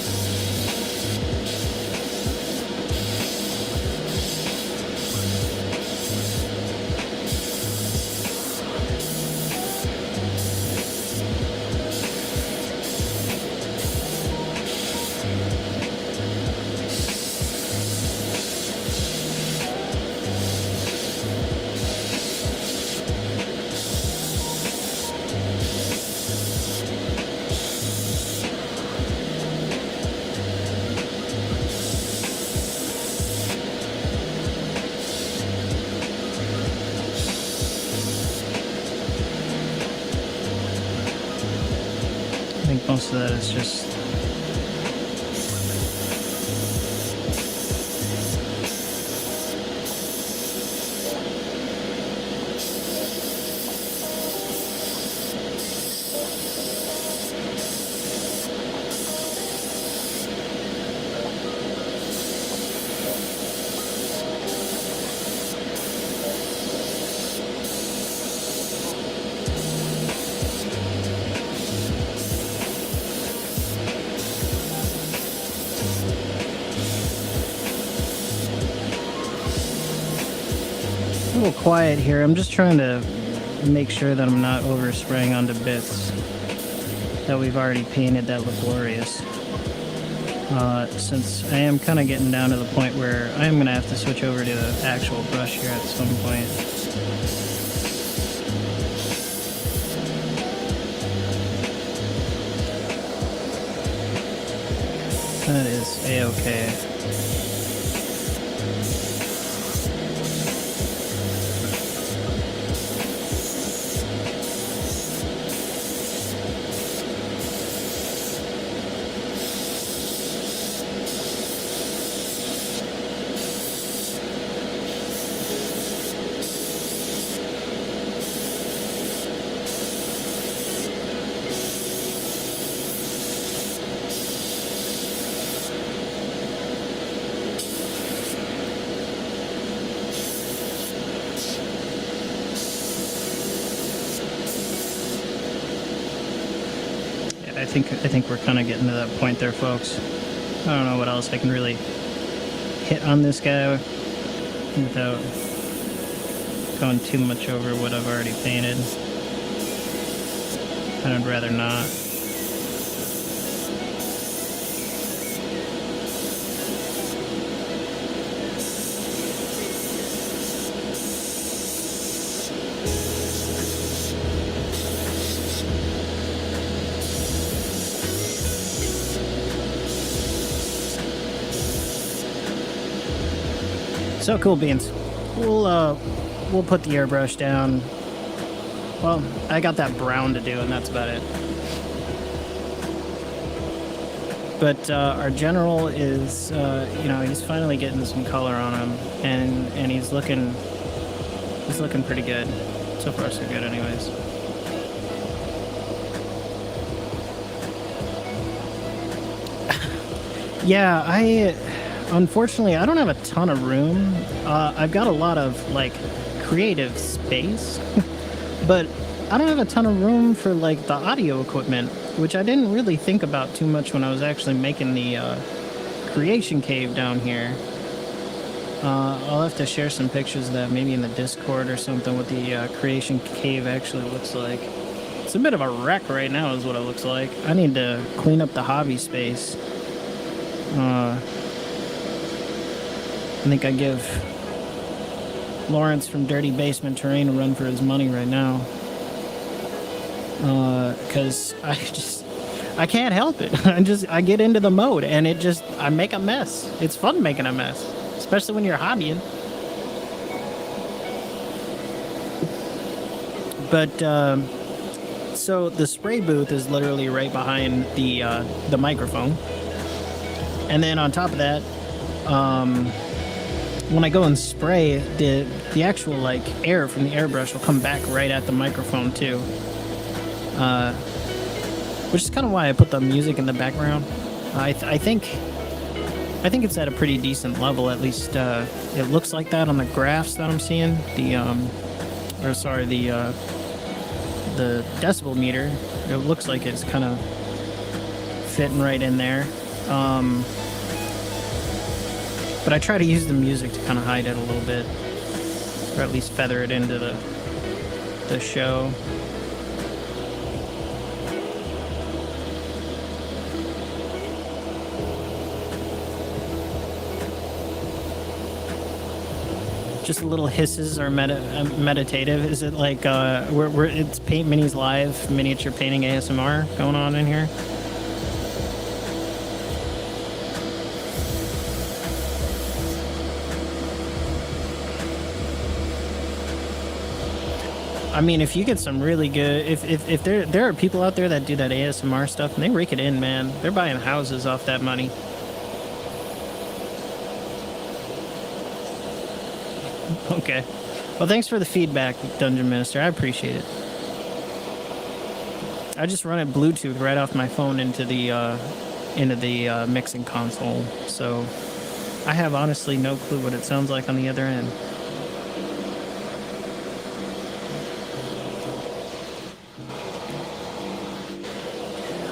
I think most of that is just a little quiet here. I'm just trying to make sure that I'm not overspraying onto bits that we've already painted that look glorious. Since I am kind of getting down to the point where I am going to have to switch over to the actual brush here at some point. That is a-okay. I think we're kind of getting to that point there, folks. I don't know what else I can really hit on this guy without going too much over what I've already painted. And I'd rather not. So cool beans. We'll put the airbrush down. Well, I got that brown to do, and that's about it. But our general is, you know, he's finally getting some color on him, and he's looking pretty good. So far, so good, anyways. Yeah, unfortunately, I don't have a ton of room. I've got a lot of, like, creative space, but I don't have a ton of room for, like, the audio equipment, which I didn't really think about too much when I was actually making the creation cave down here. I'll have to share some pictures of that, maybe in the Discord or something, what the creation cave actually looks like. It's a bit of a wreck right now is what it looks like. I need to clean up the hobby space. I think I give Lawrence from Dirty Basement Terrain a run for his money right now. because I can't help it. I get into the mode and I make a mess. It's fun making a mess, especially when you're hobbying. But so the spray booth is literally right behind the microphone, and then on top of that, when I go and spray, the actual like air from the airbrush will come back right at the microphone too, which is kind of why I put the music in the background. I think it's at a pretty decent level. At least it looks like that on the graphs that I'm seeing. The decibel meter. It looks like it's kind of fitting right in there. But I try to use the music to kind of hide it a little bit, or at least feather it into the show. Just little hisses are meditative. Is it like it's Paint Minis Live miniature painting ASMR going on in here? I mean, if you get some really good, if there are people out there that do that ASMR stuff and they rake it in, man, they're buying houses off that money. Okay. Well, thanks for the feedback, Dungeon Minister. I appreciate it. I just run it Bluetooth right off my phone into the mixing console, so I have honestly no clue what it sounds like on the other end.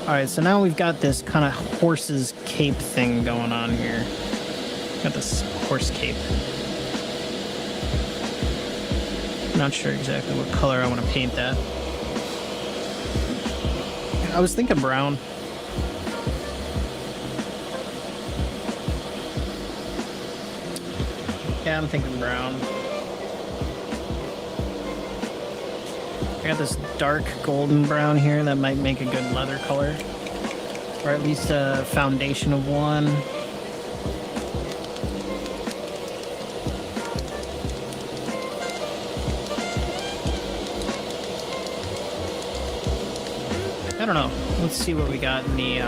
Alright, so now we've got this kind of horse's cape thing going on here. Got this horse cape. Not sure exactly what color I want to paint that. I was thinking brown. Yeah, I'm thinking brown. I got this dark golden brown here that might make a good leather color. Or at least a foundation of one. I don't know. Let's see what we got in the,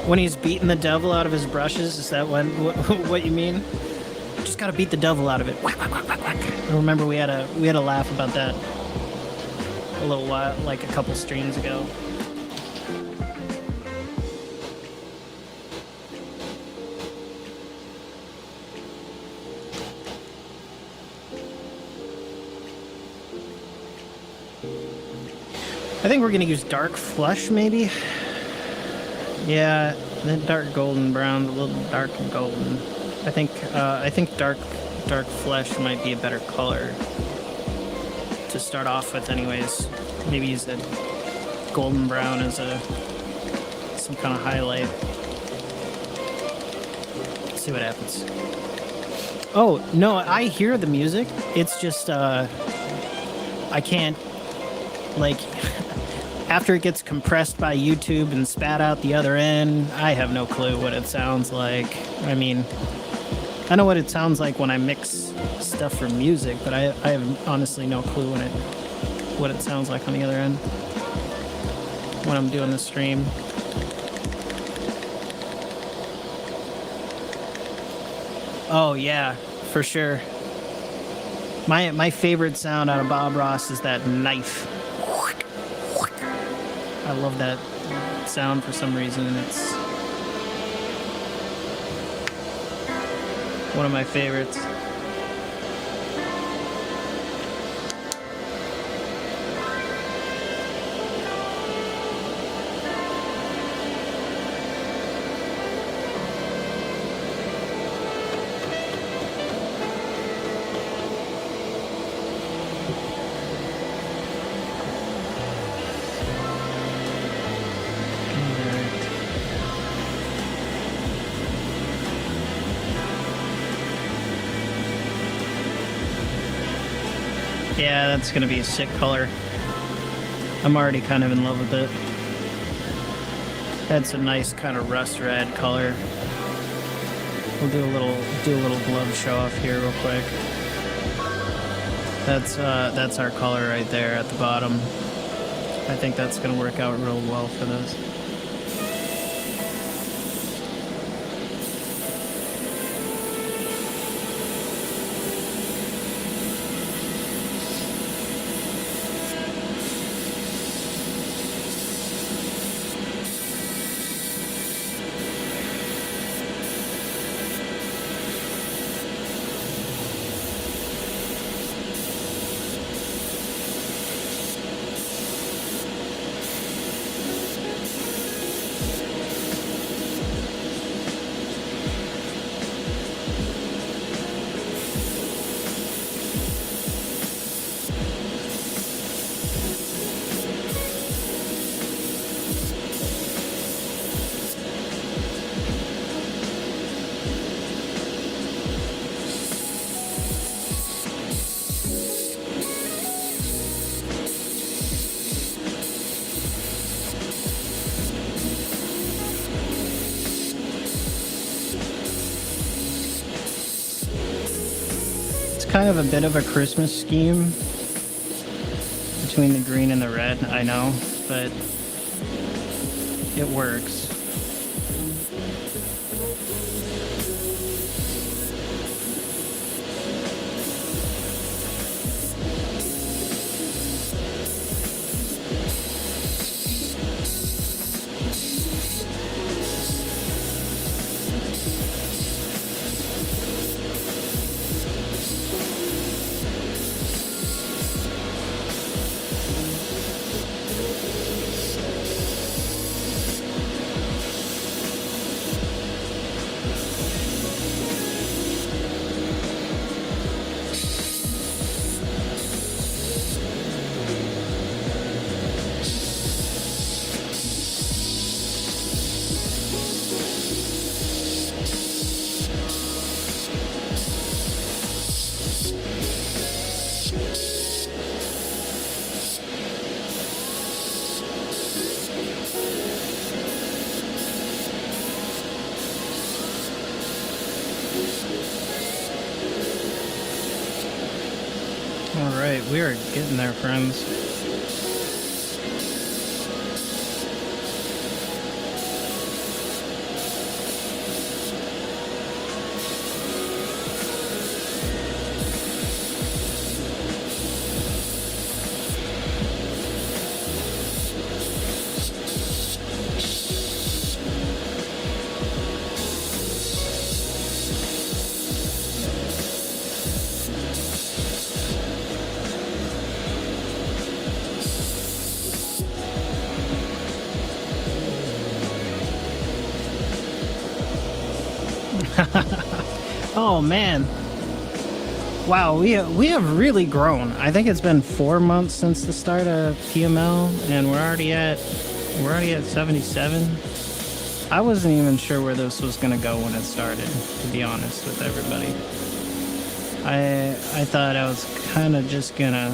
when he's beating the devil out of his brushes, is that what you mean? Just gotta beat the devil out of it. Whack, whack, whack, whack, whack. I remember we had a laugh about that a little while, like a couple streams ago. I think we're gonna use dark flesh, maybe. Yeah, that dark golden brown, a little dark golden. I think dark flesh might be a better color to start off with, anyways. Maybe use that golden brown as some kind of highlight. Let's see what happens. Oh no, I hear the music. It's just I can't, like. After it gets compressed by YouTube and spat out the other end, I have no clue what it sounds like. I mean, I know what it sounds like when I mix stuff for music, but I have honestly no clue what it sounds like on the other end when I'm doing the stream. Oh yeah, for sure. My favorite sound out of Bob Ross is that knife. I love that sound for some reason, and it's one of my favorites. Yeah, that's gonna be a sick color. I'm already kind of in love with it. That's a nice kind of rust red color. We'll do a little glove show off here real quick. That's our color right there at the bottom. I think that's gonna work out real well for this. Kind of a bit of a Christmas scheme between the green and the red, I know, but it works. All right, we are getting there, friends. Oh man, wow, we have really grown. I think it's been 4 months since the start of PML, and we're already at 77. I wasn't even sure where this was gonna go when it started, to be honest with everybody. I thought I was kind of just gonna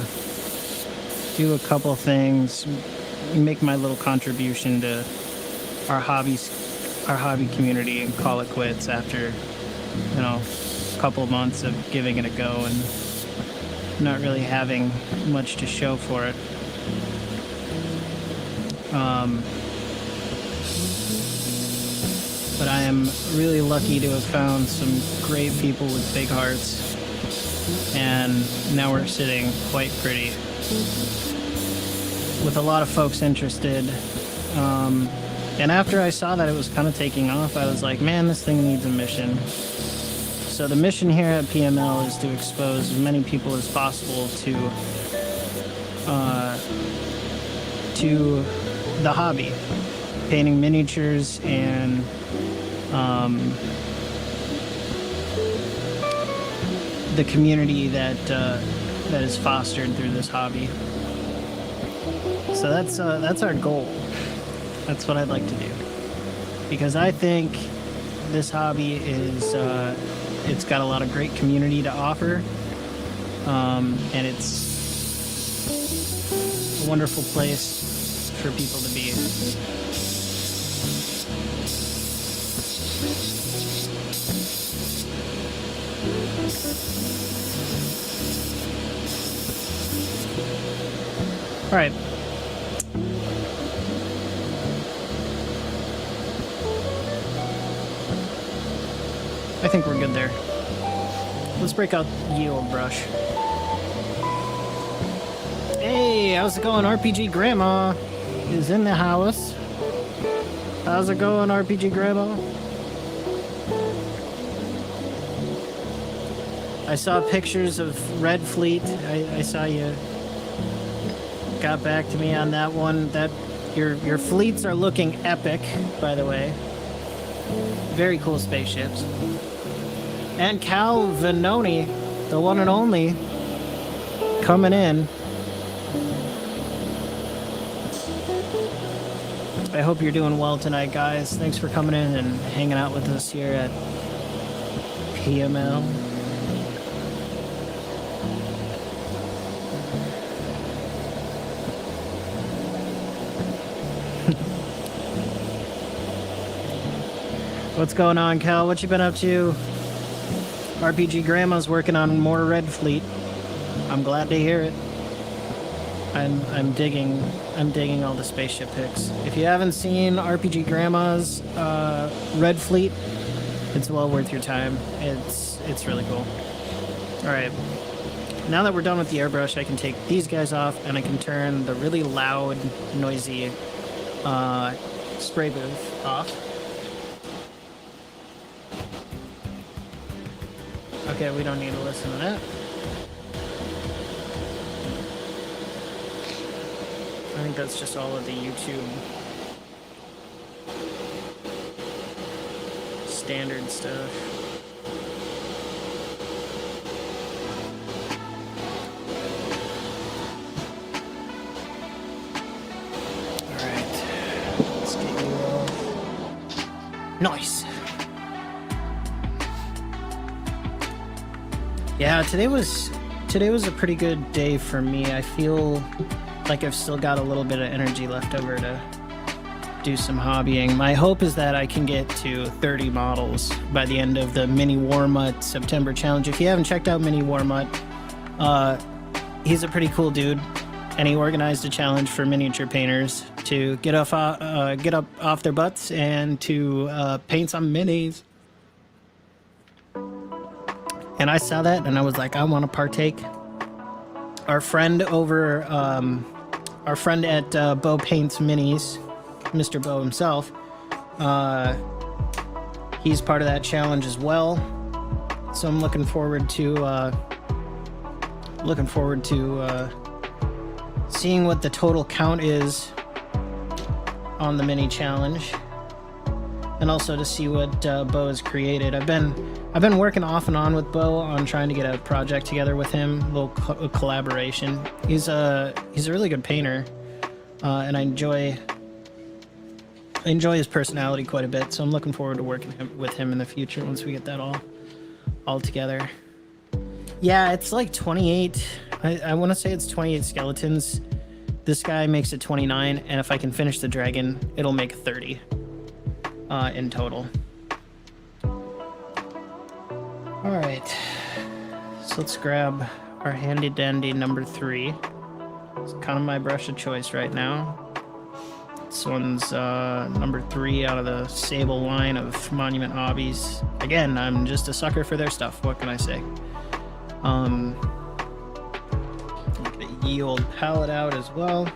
do a couple things, make my little contribution to our hobby community, and call it quits after, you know, a couple of months of giving it a go and not really having much to show for it. But I am really lucky to have found some great people with big hearts, and now we're sitting quite pretty with a lot of folks interested. And after I saw that it was kind of taking off, I was like, man, this thing needs a mission. So the mission here at PML is to expose as many people as possible to the hobby, painting miniatures and the community that is fostered through this hobby. So that's our goal. That's what I'd like to do, because I think this hobby is it's got a lot of great community to offer, and it's A wonderful place for people to be. All right. I think we're good there. Let's break out ye old brush. Hey, how's it going? RPG Grandma is in the house. How's it going, RPG Grandma? I saw pictures of Red Fleet. I saw you got back to me on that one. That your fleets are looking epic, by the way. Very cool spaceships. And Cal Venoni, the one and only, coming in. I hope you're doing well tonight, guys. Thanks for coming in and hanging out with us here at PML. What's going on, Cal? What you been up to? RPG Grandma's working on more Red Fleet. I'm glad to hear it. I'm digging all the spaceship pics. If you haven't seen RPG Grandma's Red Fleet, it's well worth your time. It's really cool. All right. Now that we're done with the airbrush, I can take these guys off and I can turn the really loud, noisy spray booth off. Okay, we don't need to listen to that. I think that's just all of the YouTube standard stuff. Alright, let's get you off. Nice! Yeah, today was a pretty good day for me. I feel like I've still got a little bit of energy left over to do some hobbying. My hope is that I can get to 30 models by the end of the Mini Warmutt September challenge. If you haven't checked out Mini Warmutt, he's a pretty cool dude, and he organized a challenge for miniature painters to get up off their butts and to paint some minis. And I saw that, and I was like, I want to partake. Our friend at Bo Paints Minis, Mr. Bo himself, he's part of that challenge as well. So I'm looking forward to seeing what the total count is on the mini challenge, and also to see what Bo has created. I've been working off and on with Bo on trying to get a project together with him, a little collaboration. He's a really good painter, and I enjoy his personality quite a bit. So I'm looking forward to working with him in the future once we get that all together. Yeah, it's like 28. I want to say it's 28 skeletons. This guy makes it 29, and if I can finish the dragon, it'll make 30 in total. Alright, so let's grab our handy dandy number 3. It's kind of my brush of choice right now. This one's number 3 out of the Sable line of Monument Hobbies. Again, I'm just a sucker for their stuff, what can I say? Get a ye old palette out as well.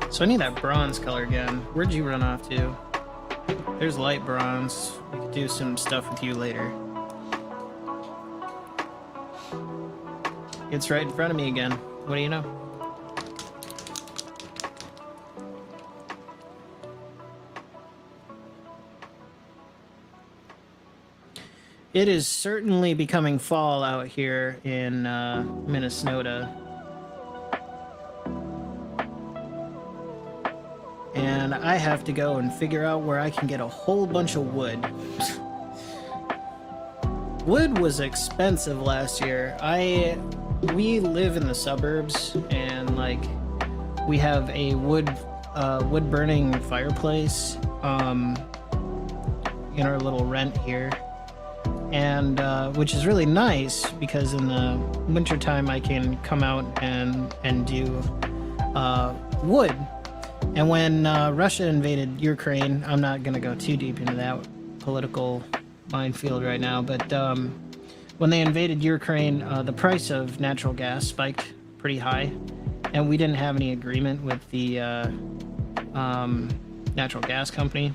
So I need that bronze color again. Where'd you run off to? There's light bronze. We could do some stuff with you later. It's right in front of me again. What do you know? It is certainly becoming fall out here in Minnesota. And I have to go and figure out where I can get a whole bunch of wood. Wood was expensive last year. We live in the suburbs, and like we have a wood burning fireplace in our little rent here, and which is really nice because in the wintertime I can come out and do wood. And when Russia invaded Ukraine, I'm not going to go too deep into that political minefield right now, but when they invaded Ukraine, the price of natural gas spiked pretty high, and we didn't have any agreement with the natural gas company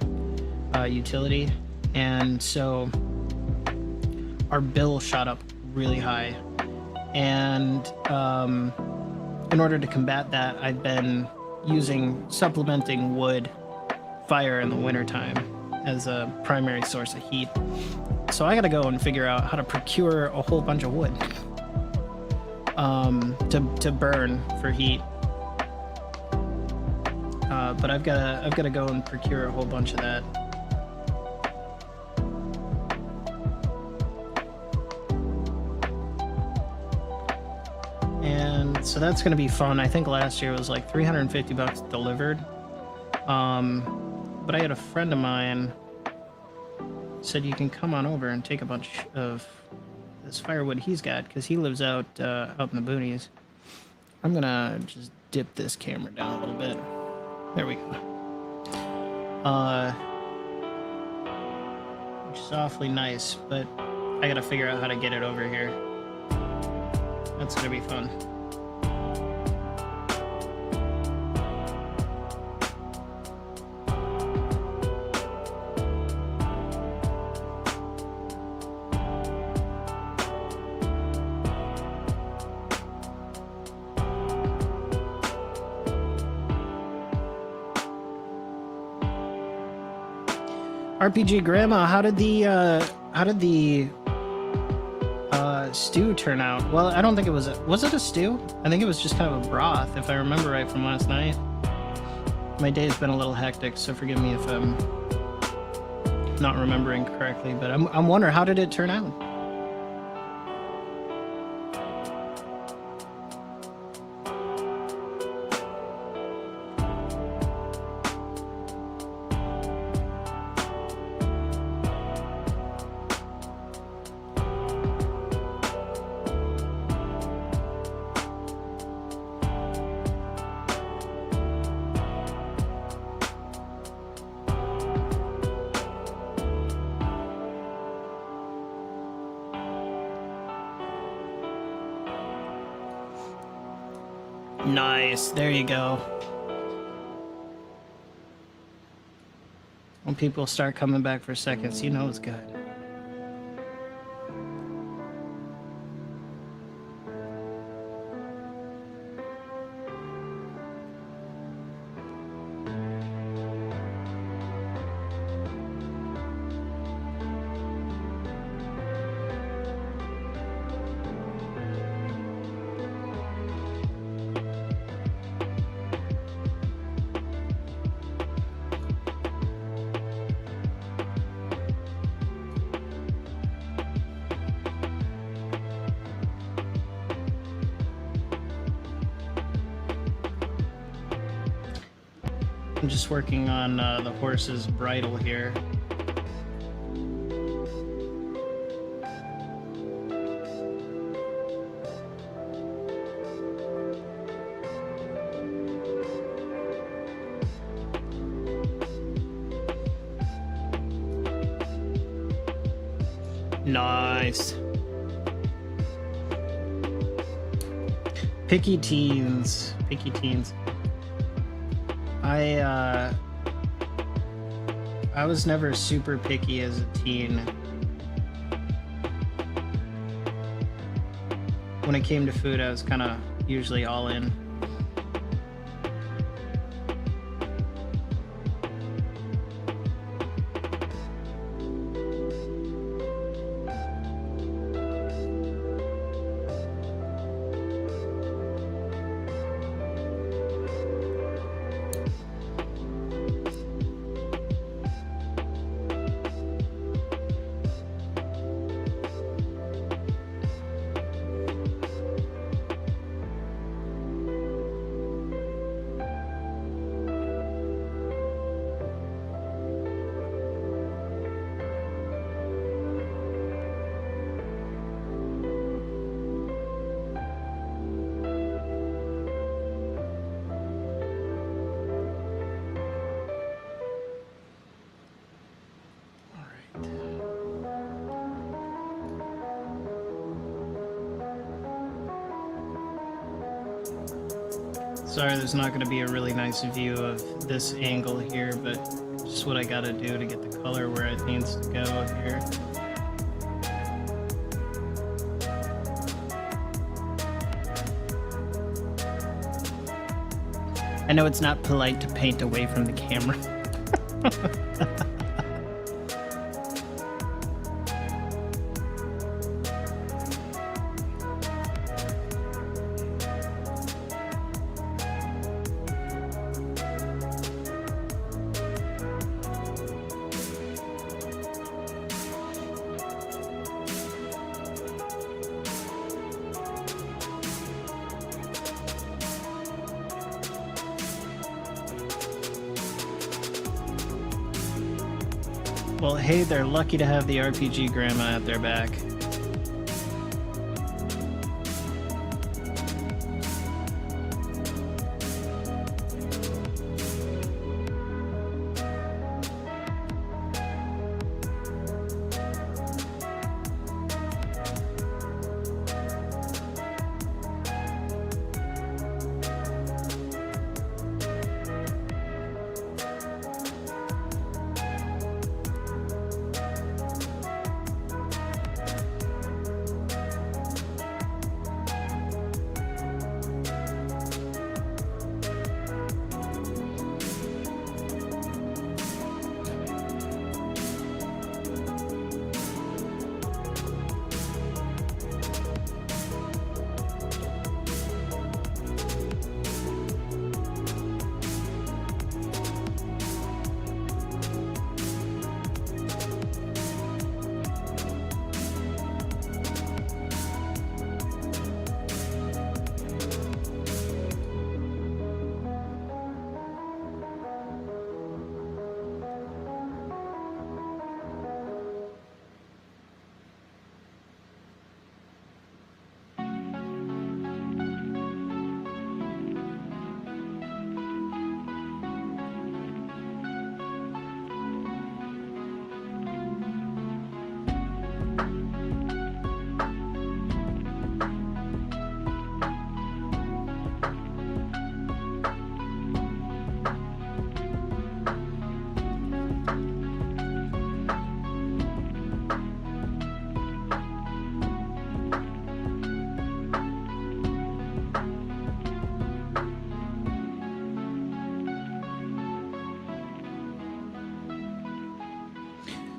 utility, and so our bill shot up really high. And in order to combat that, I've been supplementing wood fire in the wintertime as a primary source of heat. So I gotta go and figure out how to procure a whole bunch of wood to burn for heat. But I've gotta go and procure a whole bunch of that. And so that's gonna be fun. I think last year was like 350 bucks delivered. But I had a friend of mine said you can come on over and take a bunch of this firewood he's got because he lives out in the boonies. I'm gonna just dip this camera down a little bit. There we go. Which is awfully nice, but I gotta figure out how to get it over here. That's gonna be fun. RPG Grandma, how did the stew turn out? Well, I don't think it was it a stew? I think it was just kind of a broth, if I remember right from last night. My day's been a little hectic, so forgive me if I'm not remembering correctly, but I'm wondering, how did it turn out? Nice, there you go. When people start coming back for seconds, you know it's good. I'm just working on the horse's bridle here. Nice. Picky teens. Picky teens. I was never super picky as a teen. When it came to food, I was kind of usually all in. Sorry, there's not going to be a really nice view of this angle here, but just what I got to do to get the color where it needs to go here. I know it's not polite to paint away from the camera. Well, hey, they're lucky to have the RPG grandma at their back.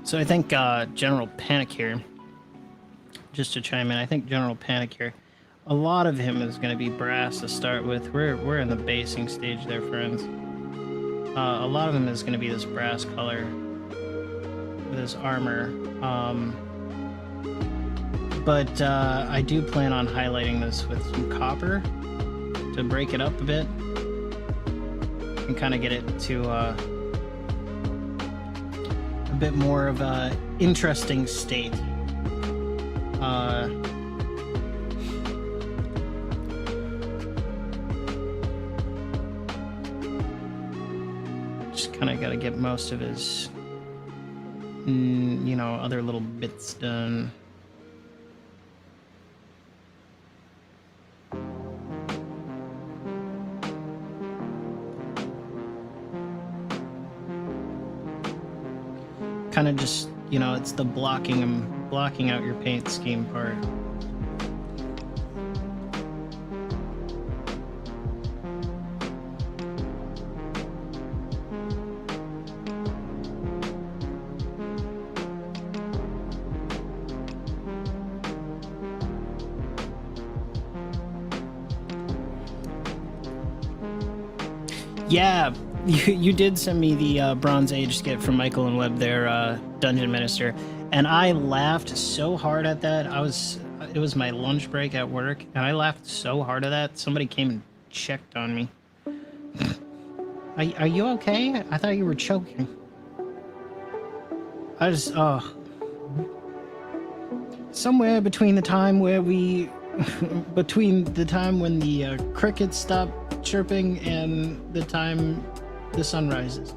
So I think General Panic here, just to chime in, I think General Panic here, a lot of him is going to be brass to start with. We're in the basing stage there, friends. A lot of him is going to be this brass color, this armor. But I do plan on highlighting this with some copper to break it up a bit and kind of get it to a bit more of a interesting state. Just kind of got to get most of his, you know, other little bits done. Kind of just, you know, it's the blocking out your paint scheme part. Yeah, you did send me the Bronze Age skit from Michael and Webb, their Dungeon Minister, and I laughed so hard at that. It was my lunch break at work, and I laughed so hard at that. Somebody came and checked on me. Are you okay? I thought you were choking. I just, somewhere between the time where we, between the time when the crickets stopped chirping and the time the sun rises.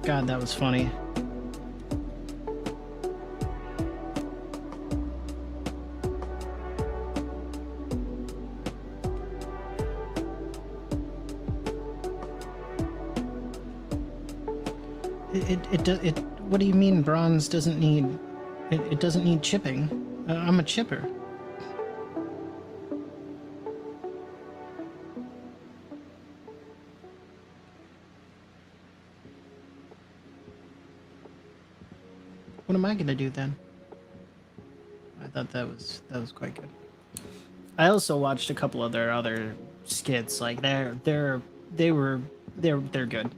God, that was funny. What do you mean bronze doesn't need... It doesn't need chipping. I'm a chipper. What am I gonna do then? I thought that was quite good. I also watched a couple of their other skits. Like they're good.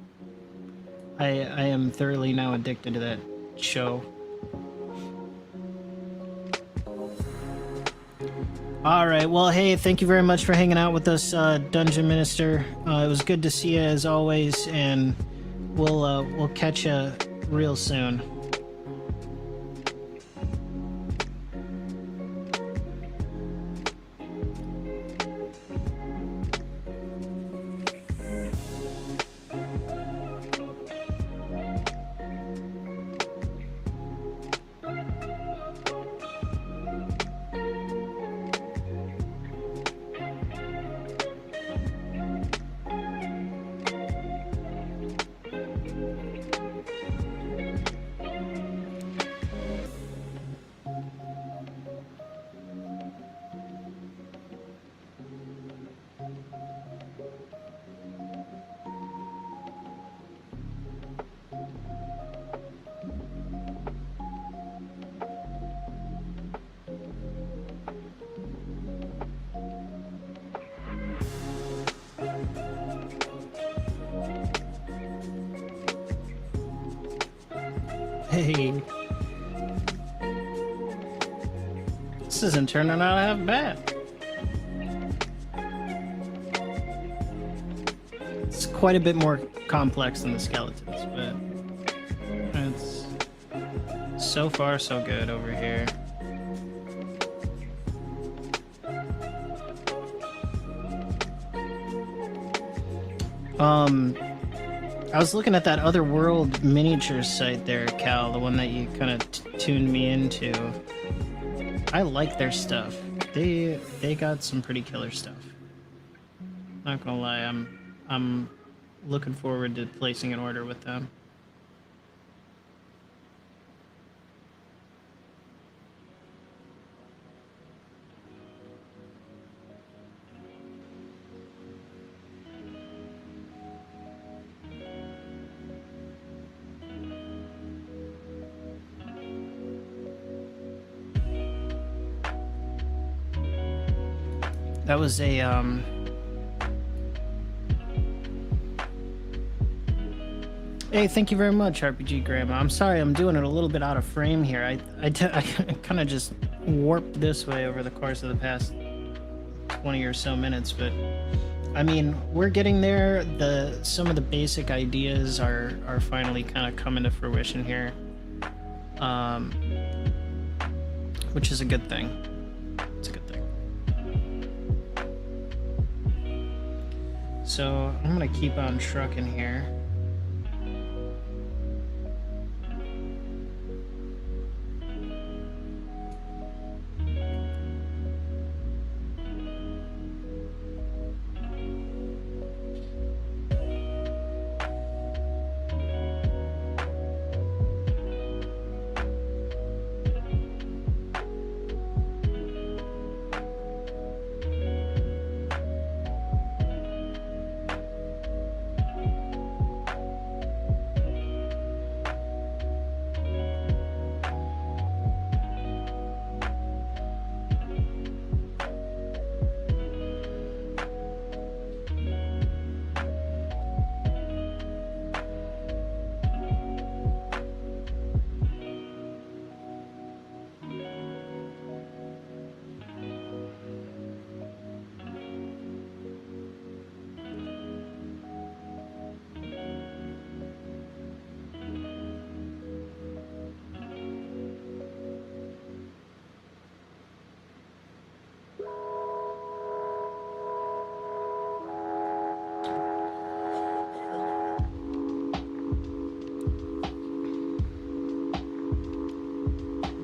I am thoroughly now addicted to that show. All right. Well, hey, thank you very much for hanging out with us, Dungeon Minister. It was good to see you as always, and we'll catch you real soon. Hey. This isn't turning out half bad. It's quite a bit more complex than the skeletons, but it's so far so good over here. I was looking at that other world miniature site there, Cal, the one that you kind of tuned me into. I like their stuff. They got some pretty killer stuff. Not gonna lie, I'm looking forward to placing an order with them. That was a, Hey, thank you very much, RPG Grandma. I'm sorry I'm doing it a little bit out of frame here. I kind of just warped this way over the course of the past 20 or so minutes, but I mean, we're getting there. Some of the basic ideas are finally kind of coming to fruition here, which is a good thing. It's a good thing. So I'm gonna keep on trucking here.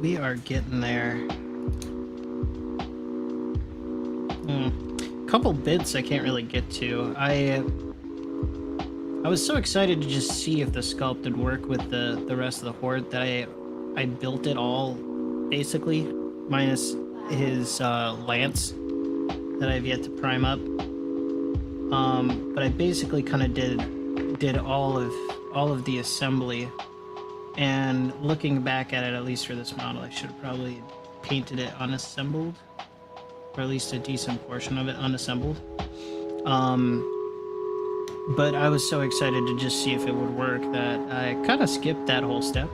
We are getting there. Couple bits I can't really get to. I was so excited to just see if the sculpt would work with the rest of the Horde that I built it all, basically, minus his lance that I've yet to prime up. But I basically kind of did all of the assembly, and looking back at it, at least for this model, I should have probably painted it unassembled, or at least a decent portion of it unassembled. But I was so excited to just see if it would work that I kind of skipped that whole step.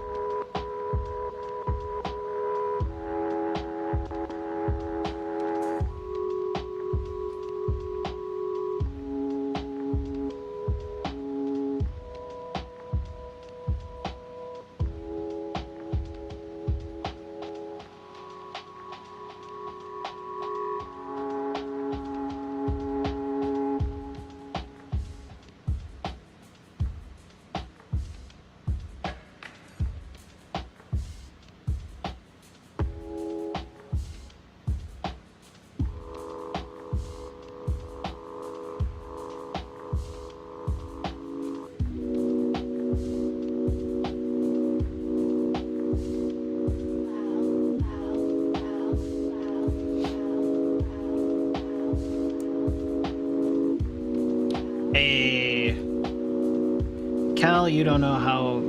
Hey, Cal, you don't know how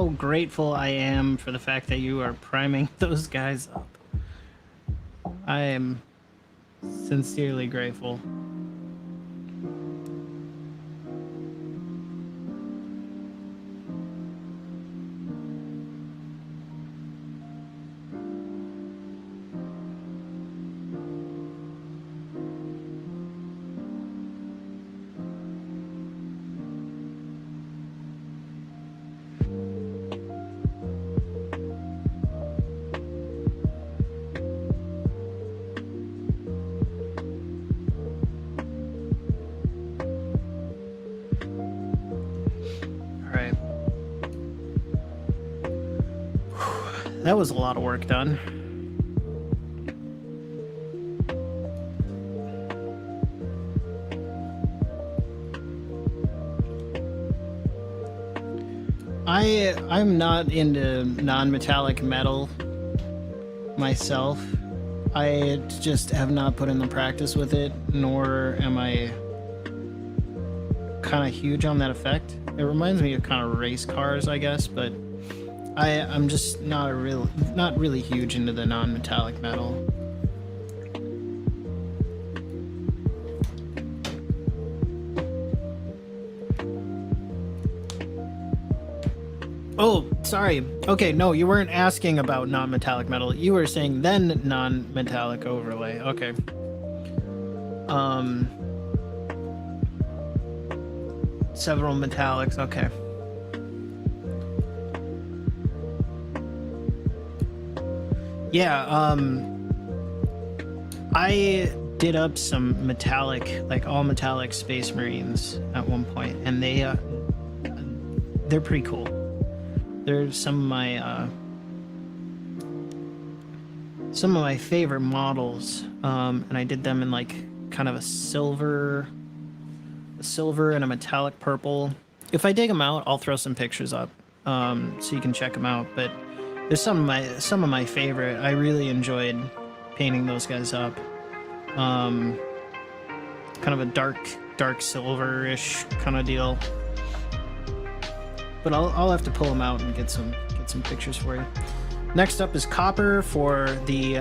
grateful I am for the fact that you are priming those guys up. I am sincerely grateful. That was a lot of work done. I'm not into non-metallic metal myself. I just have not put in the practice with it, nor am I kind of huge on that effect. It reminds me of kind of race cars, I guess, but I'm just not really huge into the non-metallic metal. Oh, sorry. Okay, no, you weren't asking about non-metallic metal. You were saying then non-metallic overlay. Okay. Several metallics. Okay. Yeah, I did up some metallic, like all metallic Space Marines at one point, and they're pretty cool. They're some of my favorite models, and I did them in like kind of a silver and a metallic purple. If I dig them out, I'll throw some pictures up, so you can check them out. But there's some of my favorite. I really enjoyed painting those guys up. Kind of a dark silver-ish kind of deal. But I'll have to pull them out and get some pictures for you. Next up is copper for the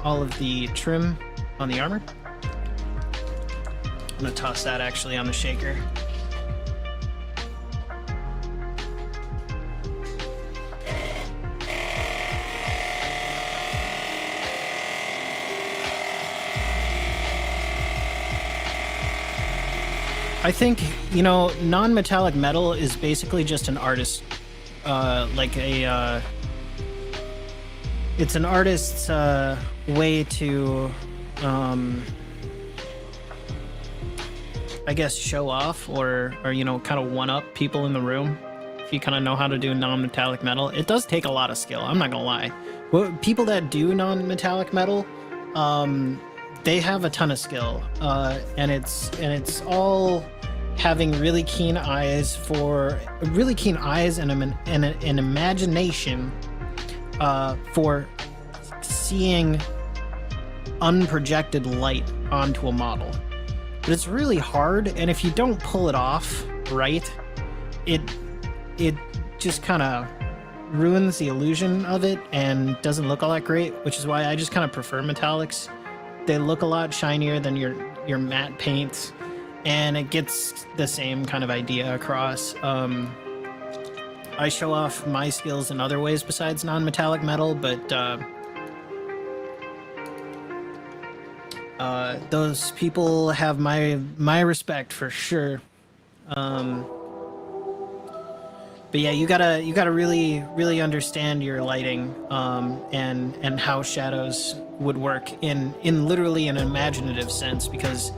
all of the trim on the armor. I'm gonna toss that actually on the shaker. I think, you know, non-metallic metal is basically just an artist, it's an artist's way to, I guess, show off or you know, kind of one-up people in the room. If you kind of know how to do non-metallic metal, it does take a lot of skill. I'm not gonna lie. Well, people that do non-metallic metal, they have a ton of skill, and it's all having really keen eyes and an imagination for seeing unprojected light onto a model. But it's really hard, and if you don't pull it off right, it just kind of ruins the illusion of it and doesn't look all that great, which is why I just kind of prefer metallics. They look a lot shinier than your matte paints, and it gets the same kind of idea across. I show off my skills in other ways besides non-metallic metal, but those people have my respect for sure. But yeah, you gotta really understand your lighting, and how shadows would work in literally an imaginative sense, because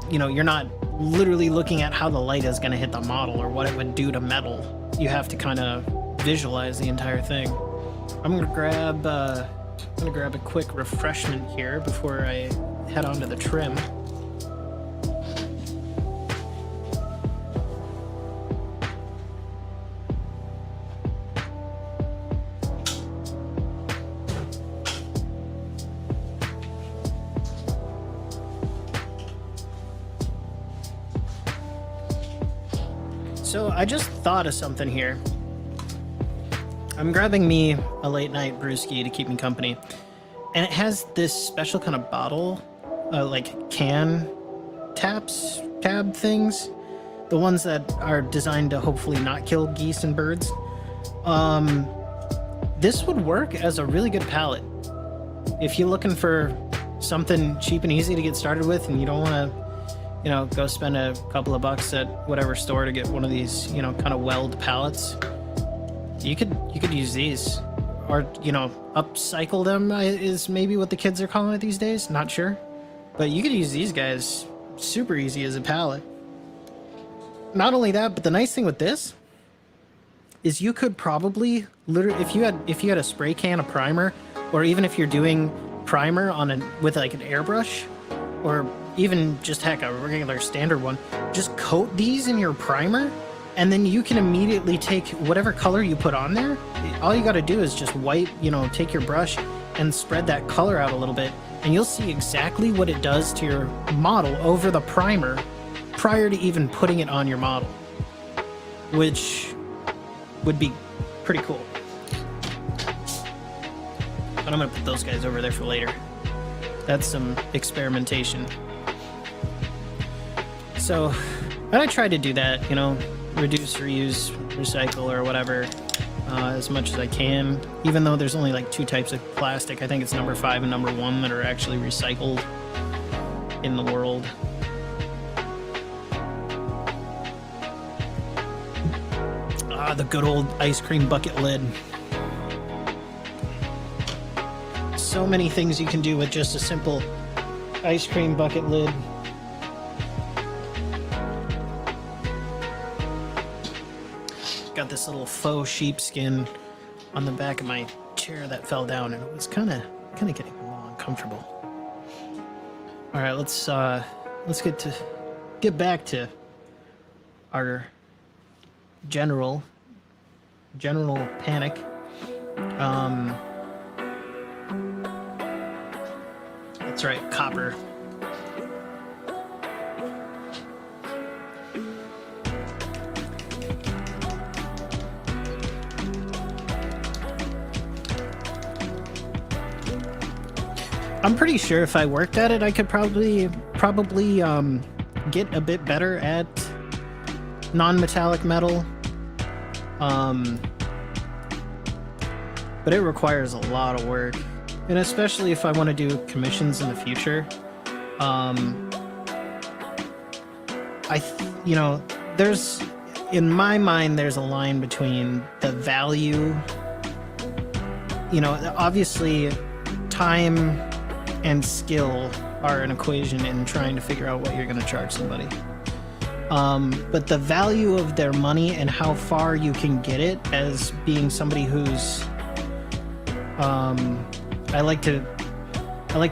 you know, you're not literally looking at how the light is gonna hit the model or what it would do to metal. You have to kind of visualize the entire thing. I'm gonna grab a quick refreshment here before I head on to the trim. So I just thought of something here. I'm grabbing me a late night brewski to keep me company, and it has this special kind of bottle, like can tab things, the ones that are designed to hopefully not kill geese and birds. This would work as a really good palette if you're looking for something cheap and easy to get started with, and you don't want to, you know, go spend a couple of bucks at whatever store to get one of these, you know, kind of weld palettes. You could use these, or, you know, upcycle them is maybe what the kids are calling it these days. Not sure, but you could use these guys super easy as a palette. Not only that, but the nice thing with this is you could probably literally, if you had a spray can of primer, or even if you're doing primer with like an airbrush, or even just heck a regular standard one, just coat these in your primer, and then you can immediately take whatever color you put on there. All you got to do is just take your brush and spread that color out a little bit, and you'll see exactly what it does to your model over the primer prior to even putting it on your model, which would be pretty cool. But I'm gonna put those guys over there for later. That's some experimentation. So I try to do that, you know, reduce, reuse, recycle, or whatever, as much as I can. Even though there's only like 2 types of plastic, I think it's number 5 and number 1 that are actually recycled in the world. Ah, the good old ice cream bucket lid. So many things you can do with just a simple ice cream bucket lid. Got this little faux sheepskin on the back of my chair that fell down, and it was kind of getting a little uncomfortable. All right, let's get back to our general panic. That's right, copper. I'm pretty sure if I worked at it, I could probably get a bit better at non-metallic metal. But it requires a lot of work, and especially if I want to do commissions in the future. There's, in my mind, there's a line between the value, you know, obviously time and skill are an equation in trying to figure out what you're going to charge somebody. But the value of their money and how far you can get it as being somebody who's, I like to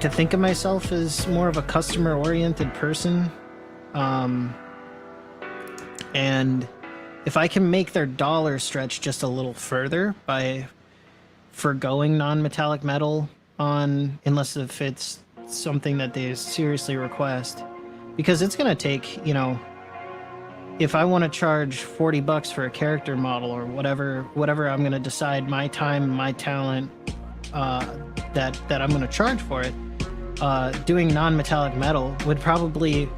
think of myself as more of a customer-oriented person. And if I can make their dollar stretch just a little further by forgoing non-metallic metal on, unless if it's something that they seriously request, because it's going to take, you know, if I want to charge $40 for a character model or whatever I'm going to decide, my time, my talent, that I'm going to charge for it, doing non-metallic metal would probably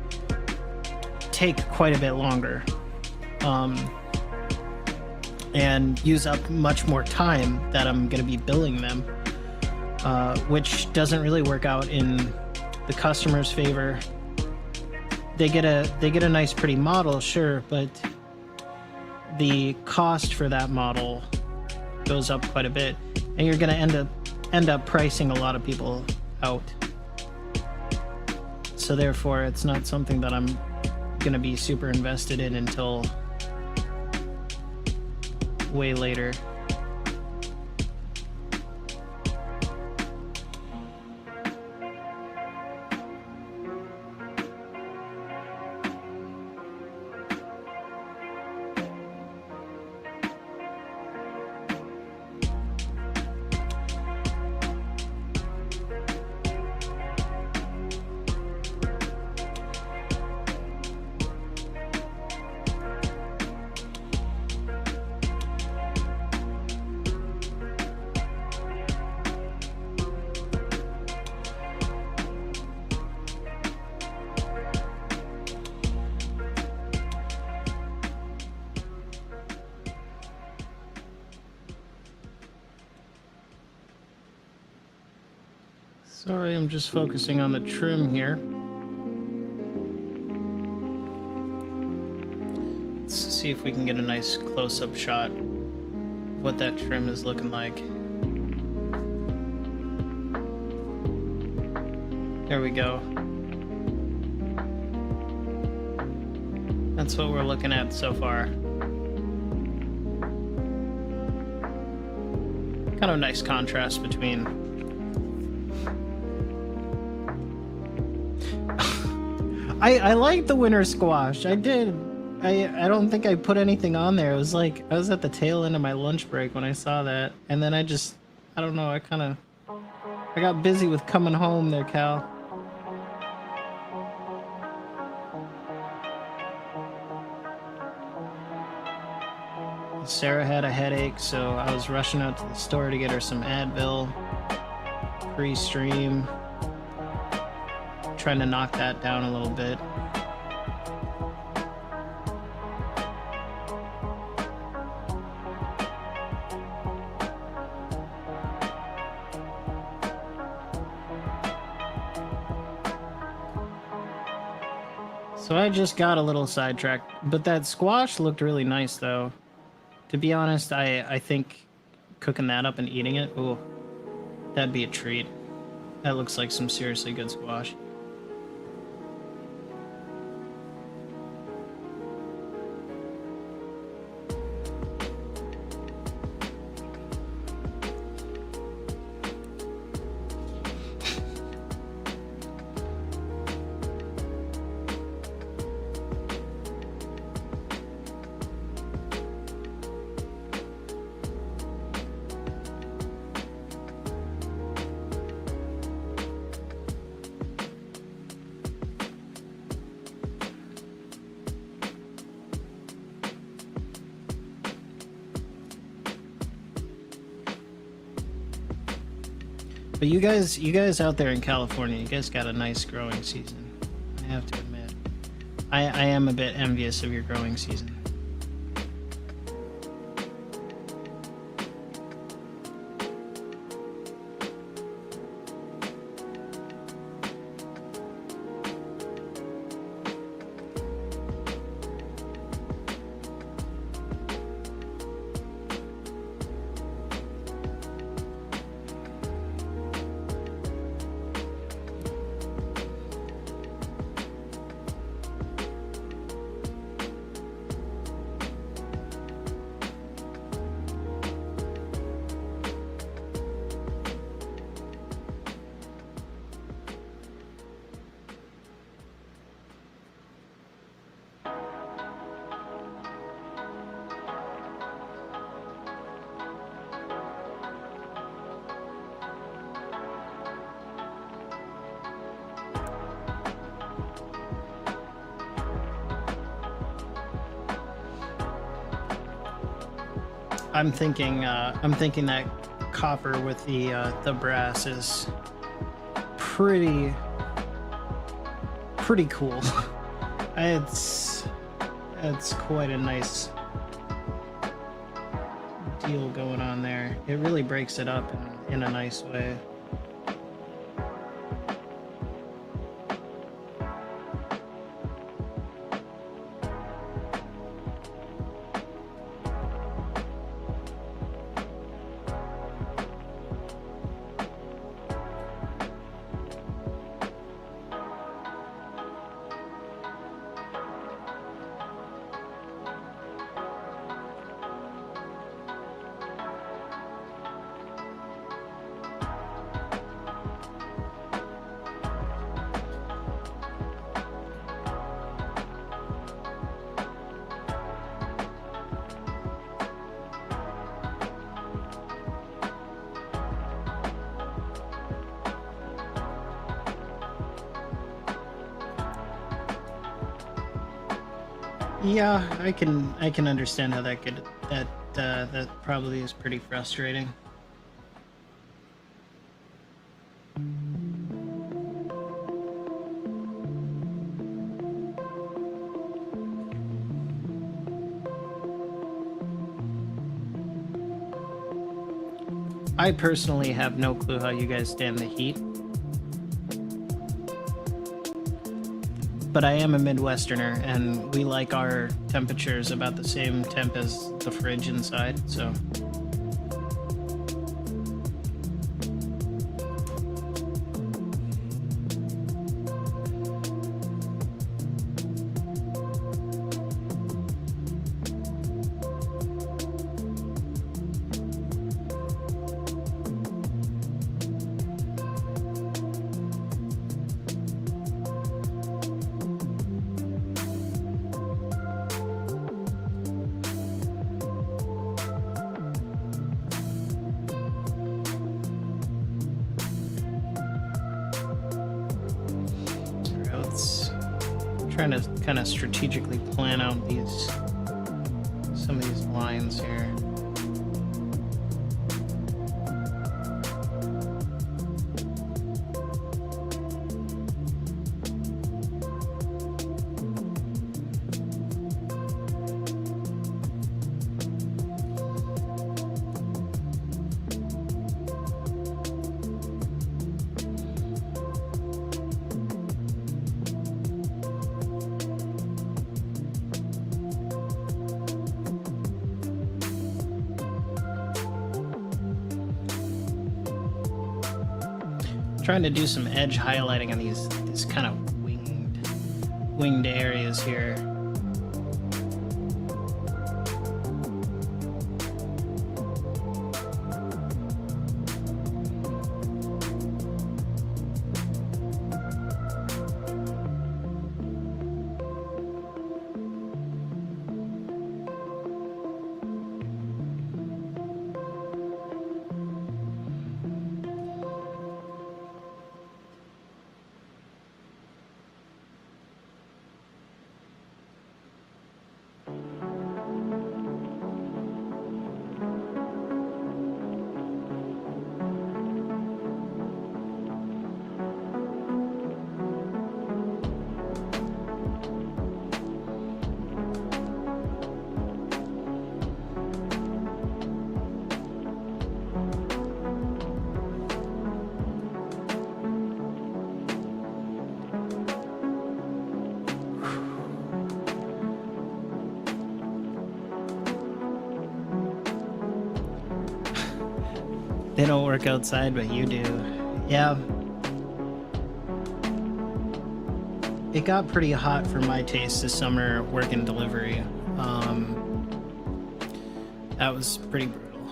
take quite a bit longer, and use up much more time that I'm going to be billing them, which doesn't really work out in the customer's favor. They get a nice pretty model, sure, but the cost for that model goes up quite a bit, and you're going to end up pricing a lot of people out. So therefore, it's not something that I'm going to be super invested in until way later. Sorry, I'm just focusing on the trim here. Let's see if we can get a nice close-up shot of what that trim is looking like. There we go. That's what we're looking at so far. Kind of a nice contrast between I liked the winter squash. I did. I don't think I put anything on there. It was like I was at the tail end of my lunch break when I saw that, and then I don't know, I got busy with coming home there, Cal. Sarah had a headache, so I was rushing out to the store to get her some Advil pre-stream. Trying to knock that down a little bit. So I just got a little sidetracked, but that squash looked really nice though. To be honest, I think cooking that up and eating it, ooh, that'd be a treat. That looks like some seriously good squash. But you guys out there in California, you guys got a nice growing season. I have to admit. I am a bit envious of your growing season. I'm thinking that copper with the brass is pretty cool. it's quite a nice deal going on there. It really breaks it up in a nice way. Yeah, I can understand how that probably is pretty frustrating. I personally have no clue how you guys stand the heat. But I am a Midwesterner, and we like our temperatures about the same temp as the fridge inside, so... Trying to kind of strategically plan out some of these lines here. Trying to do some edge highlighting on these kind of winged areas here. They don't work outside, but you do. Yeah. It got pretty hot for my taste this summer working delivery. That was pretty brutal.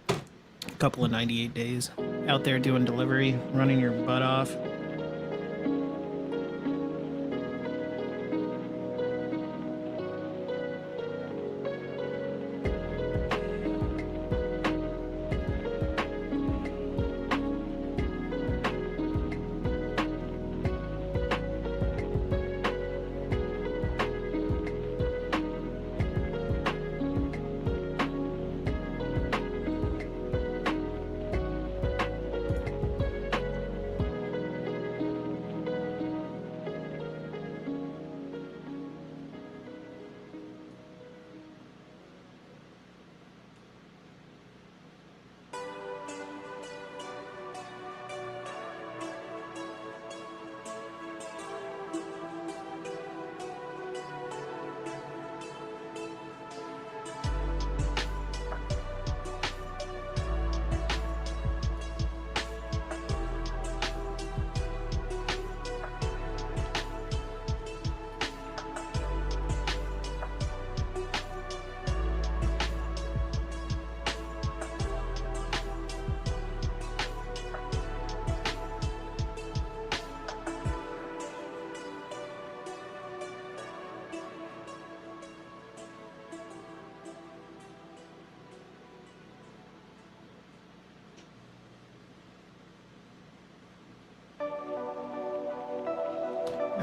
A couple of 98 days out there doing delivery, running your butt off.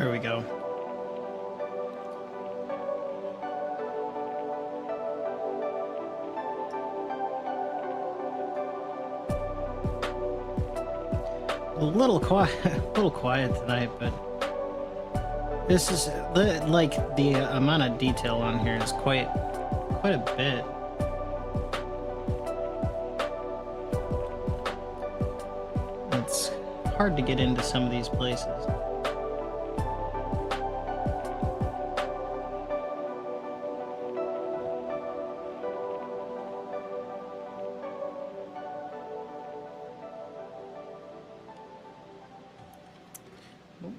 There we go. A little quiet tonight, but this is the amount of detail on here is quite a bit. It's hard to get into some of these places.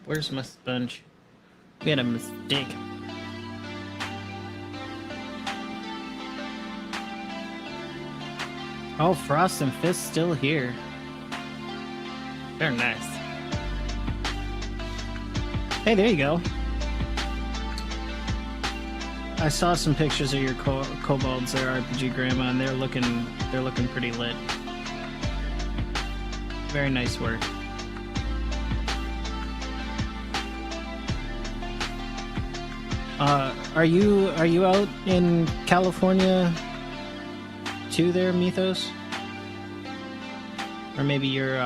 Where's my sponge? We had a mistake. Oh, Frost and Fist still here. Very nice. Hey, there you go. I saw some pictures of your kobolds there, RPG Grandma, and they're looking pretty lit. Very nice work. Are you out in California too there, Mythos? Or maybe you're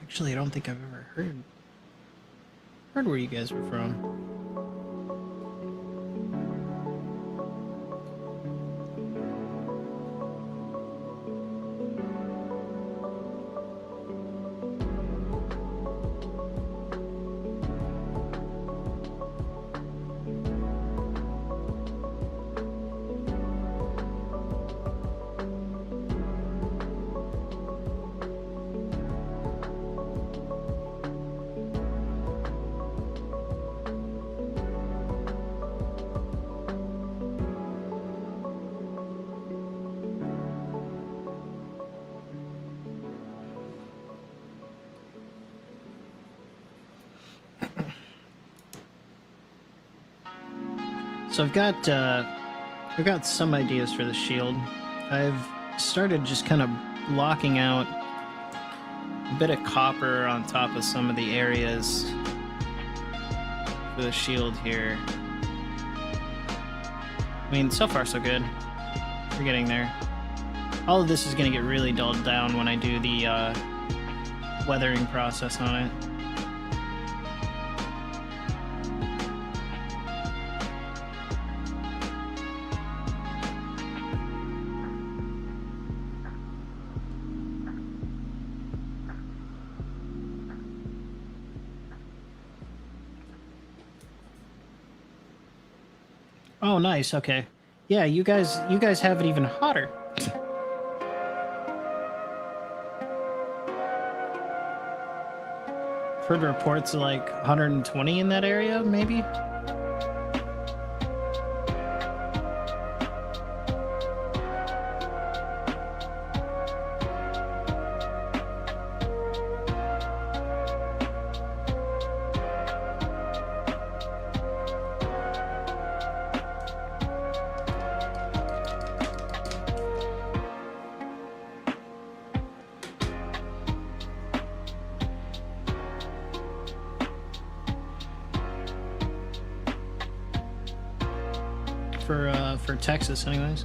actually, I don't think I've ever heard where you guys were from. So I've got some ideas for the shield. I've started just kind of blocking out a bit of copper on top of some of the areas for the shield here. I mean, so far so good. We're getting there. All of this is going to get really dulled down when I do the weathering process on it. Oh, nice. Okay. Yeah, you guys have it even hotter. Heard reports of like 120 in that area, maybe? For Texas, anyways.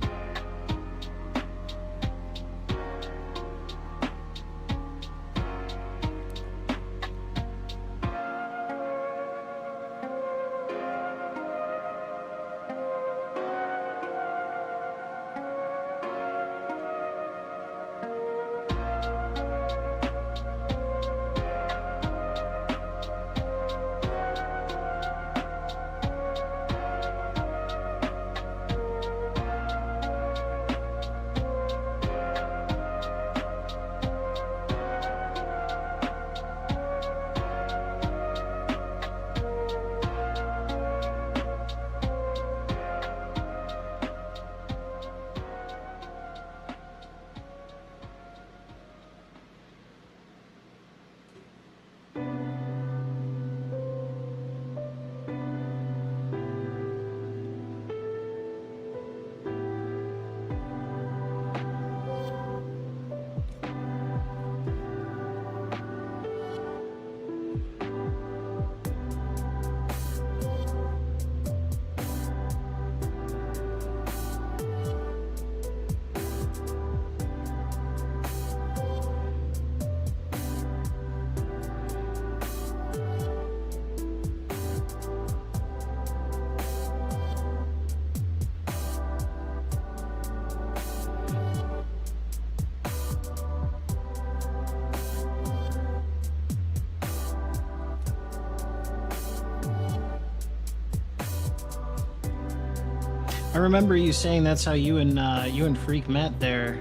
I remember you saying that's how you and Freak met there,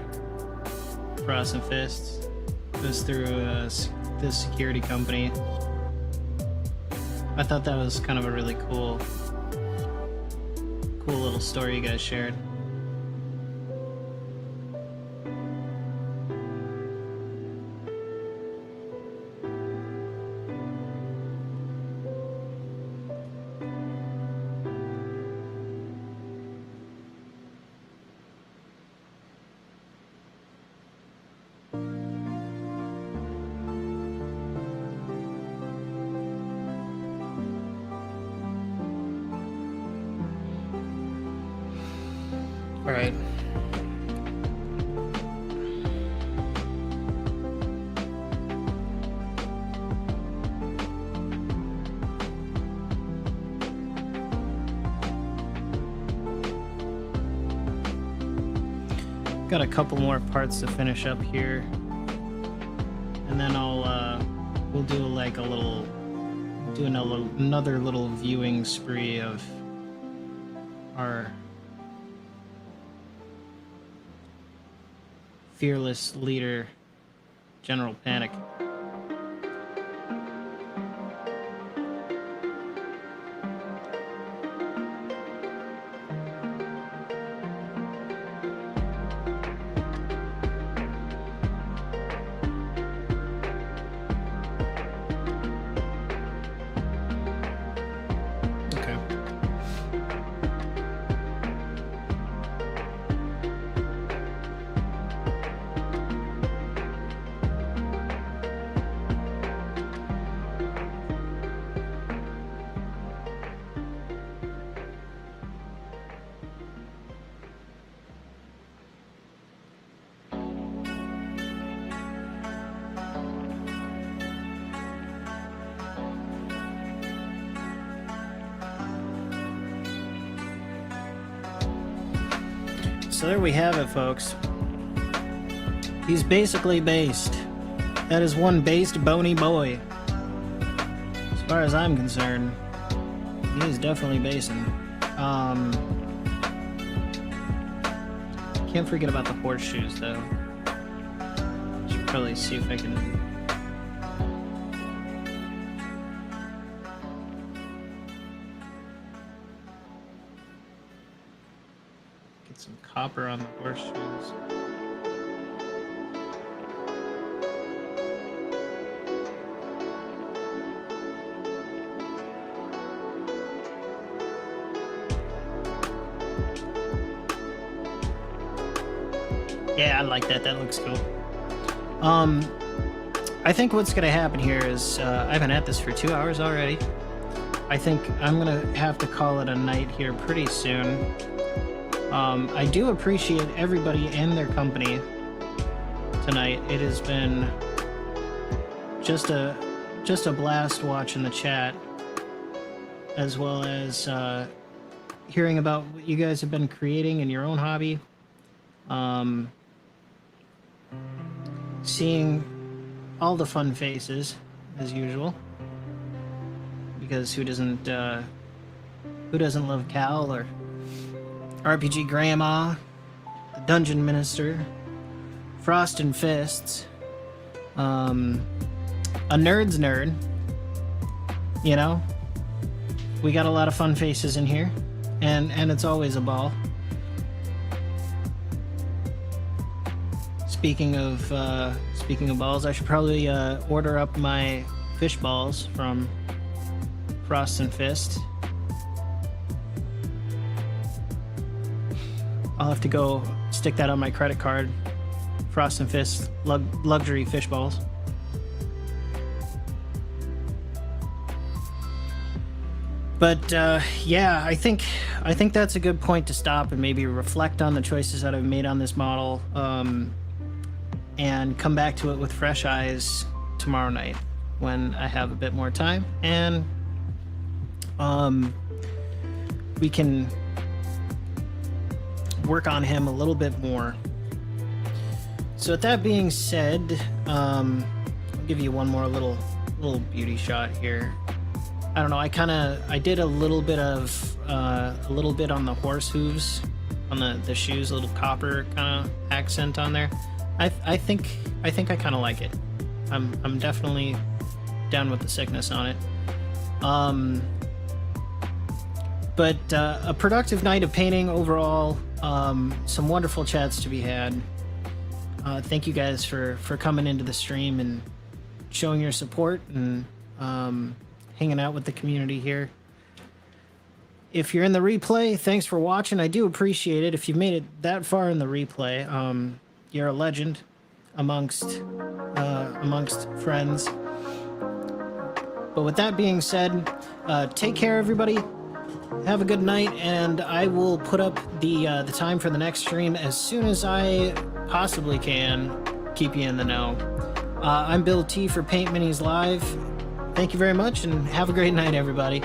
Frost and Fists. It was through this security company. I thought that was kind of a really cool little story you guys shared. All right. Got a couple more parts to finish up here, and then we'll do like another little viewing spree of our fearless leader, General Panic. Okay. So there we have it, folks. He's basically based. That is one based bony boy. As far as I'm concerned, he is definitely basing. Can't forget about the horseshoes, though. Should probably see if I can... get some copper on the horseshoes. Yeah, I like that. That looks cool. I think what's gonna happen here is I've been at this for 2 hours already. I think I'm gonna have to call it a night here pretty soon. I do appreciate everybody and their company tonight. It has been just a blast watching the chat, as well as hearing about what you guys have been creating in your own hobby. Seeing all the fun faces as usual, because who doesn't love Cal or RPG Grandma, the Dungeon Minister, Frost and Fists, a nerd's nerd. You know, we got a lot of fun faces in here, and it's always a ball. Speaking of balls, I should probably order up my fish balls from Frost and Fist. I'll have to go stick that on my credit card. Frost and Fist luxury fish balls. But yeah, I think that's a good point to stop and maybe reflect on the choices that I've made on this model. And come back to it with fresh eyes tomorrow night when I have a bit more time, and we can work on him a little bit more. So with that being said, I'll give you one more little beauty shot here. I don't know. I did a little bit on the horse hooves, on the shoes, a little copper kind of accent on there. I think I kind of like it. I'm definitely down with the sickness on it. But a productive night of painting overall. Some wonderful chats to be had. Thank you guys for coming into the stream and showing your support and hanging out with the community here. If you're in the replay, thanks for watching. I do appreciate it. If you've made it that far in the replay, you're a legend amongst friends. But with that being said, take care, everybody. Have a good night, and I will put up the time for the next stream as soon as I possibly can. Keep you in the know. I'm Bill T for Paint Minis Live. Thank you very much, and have a great night, everybody.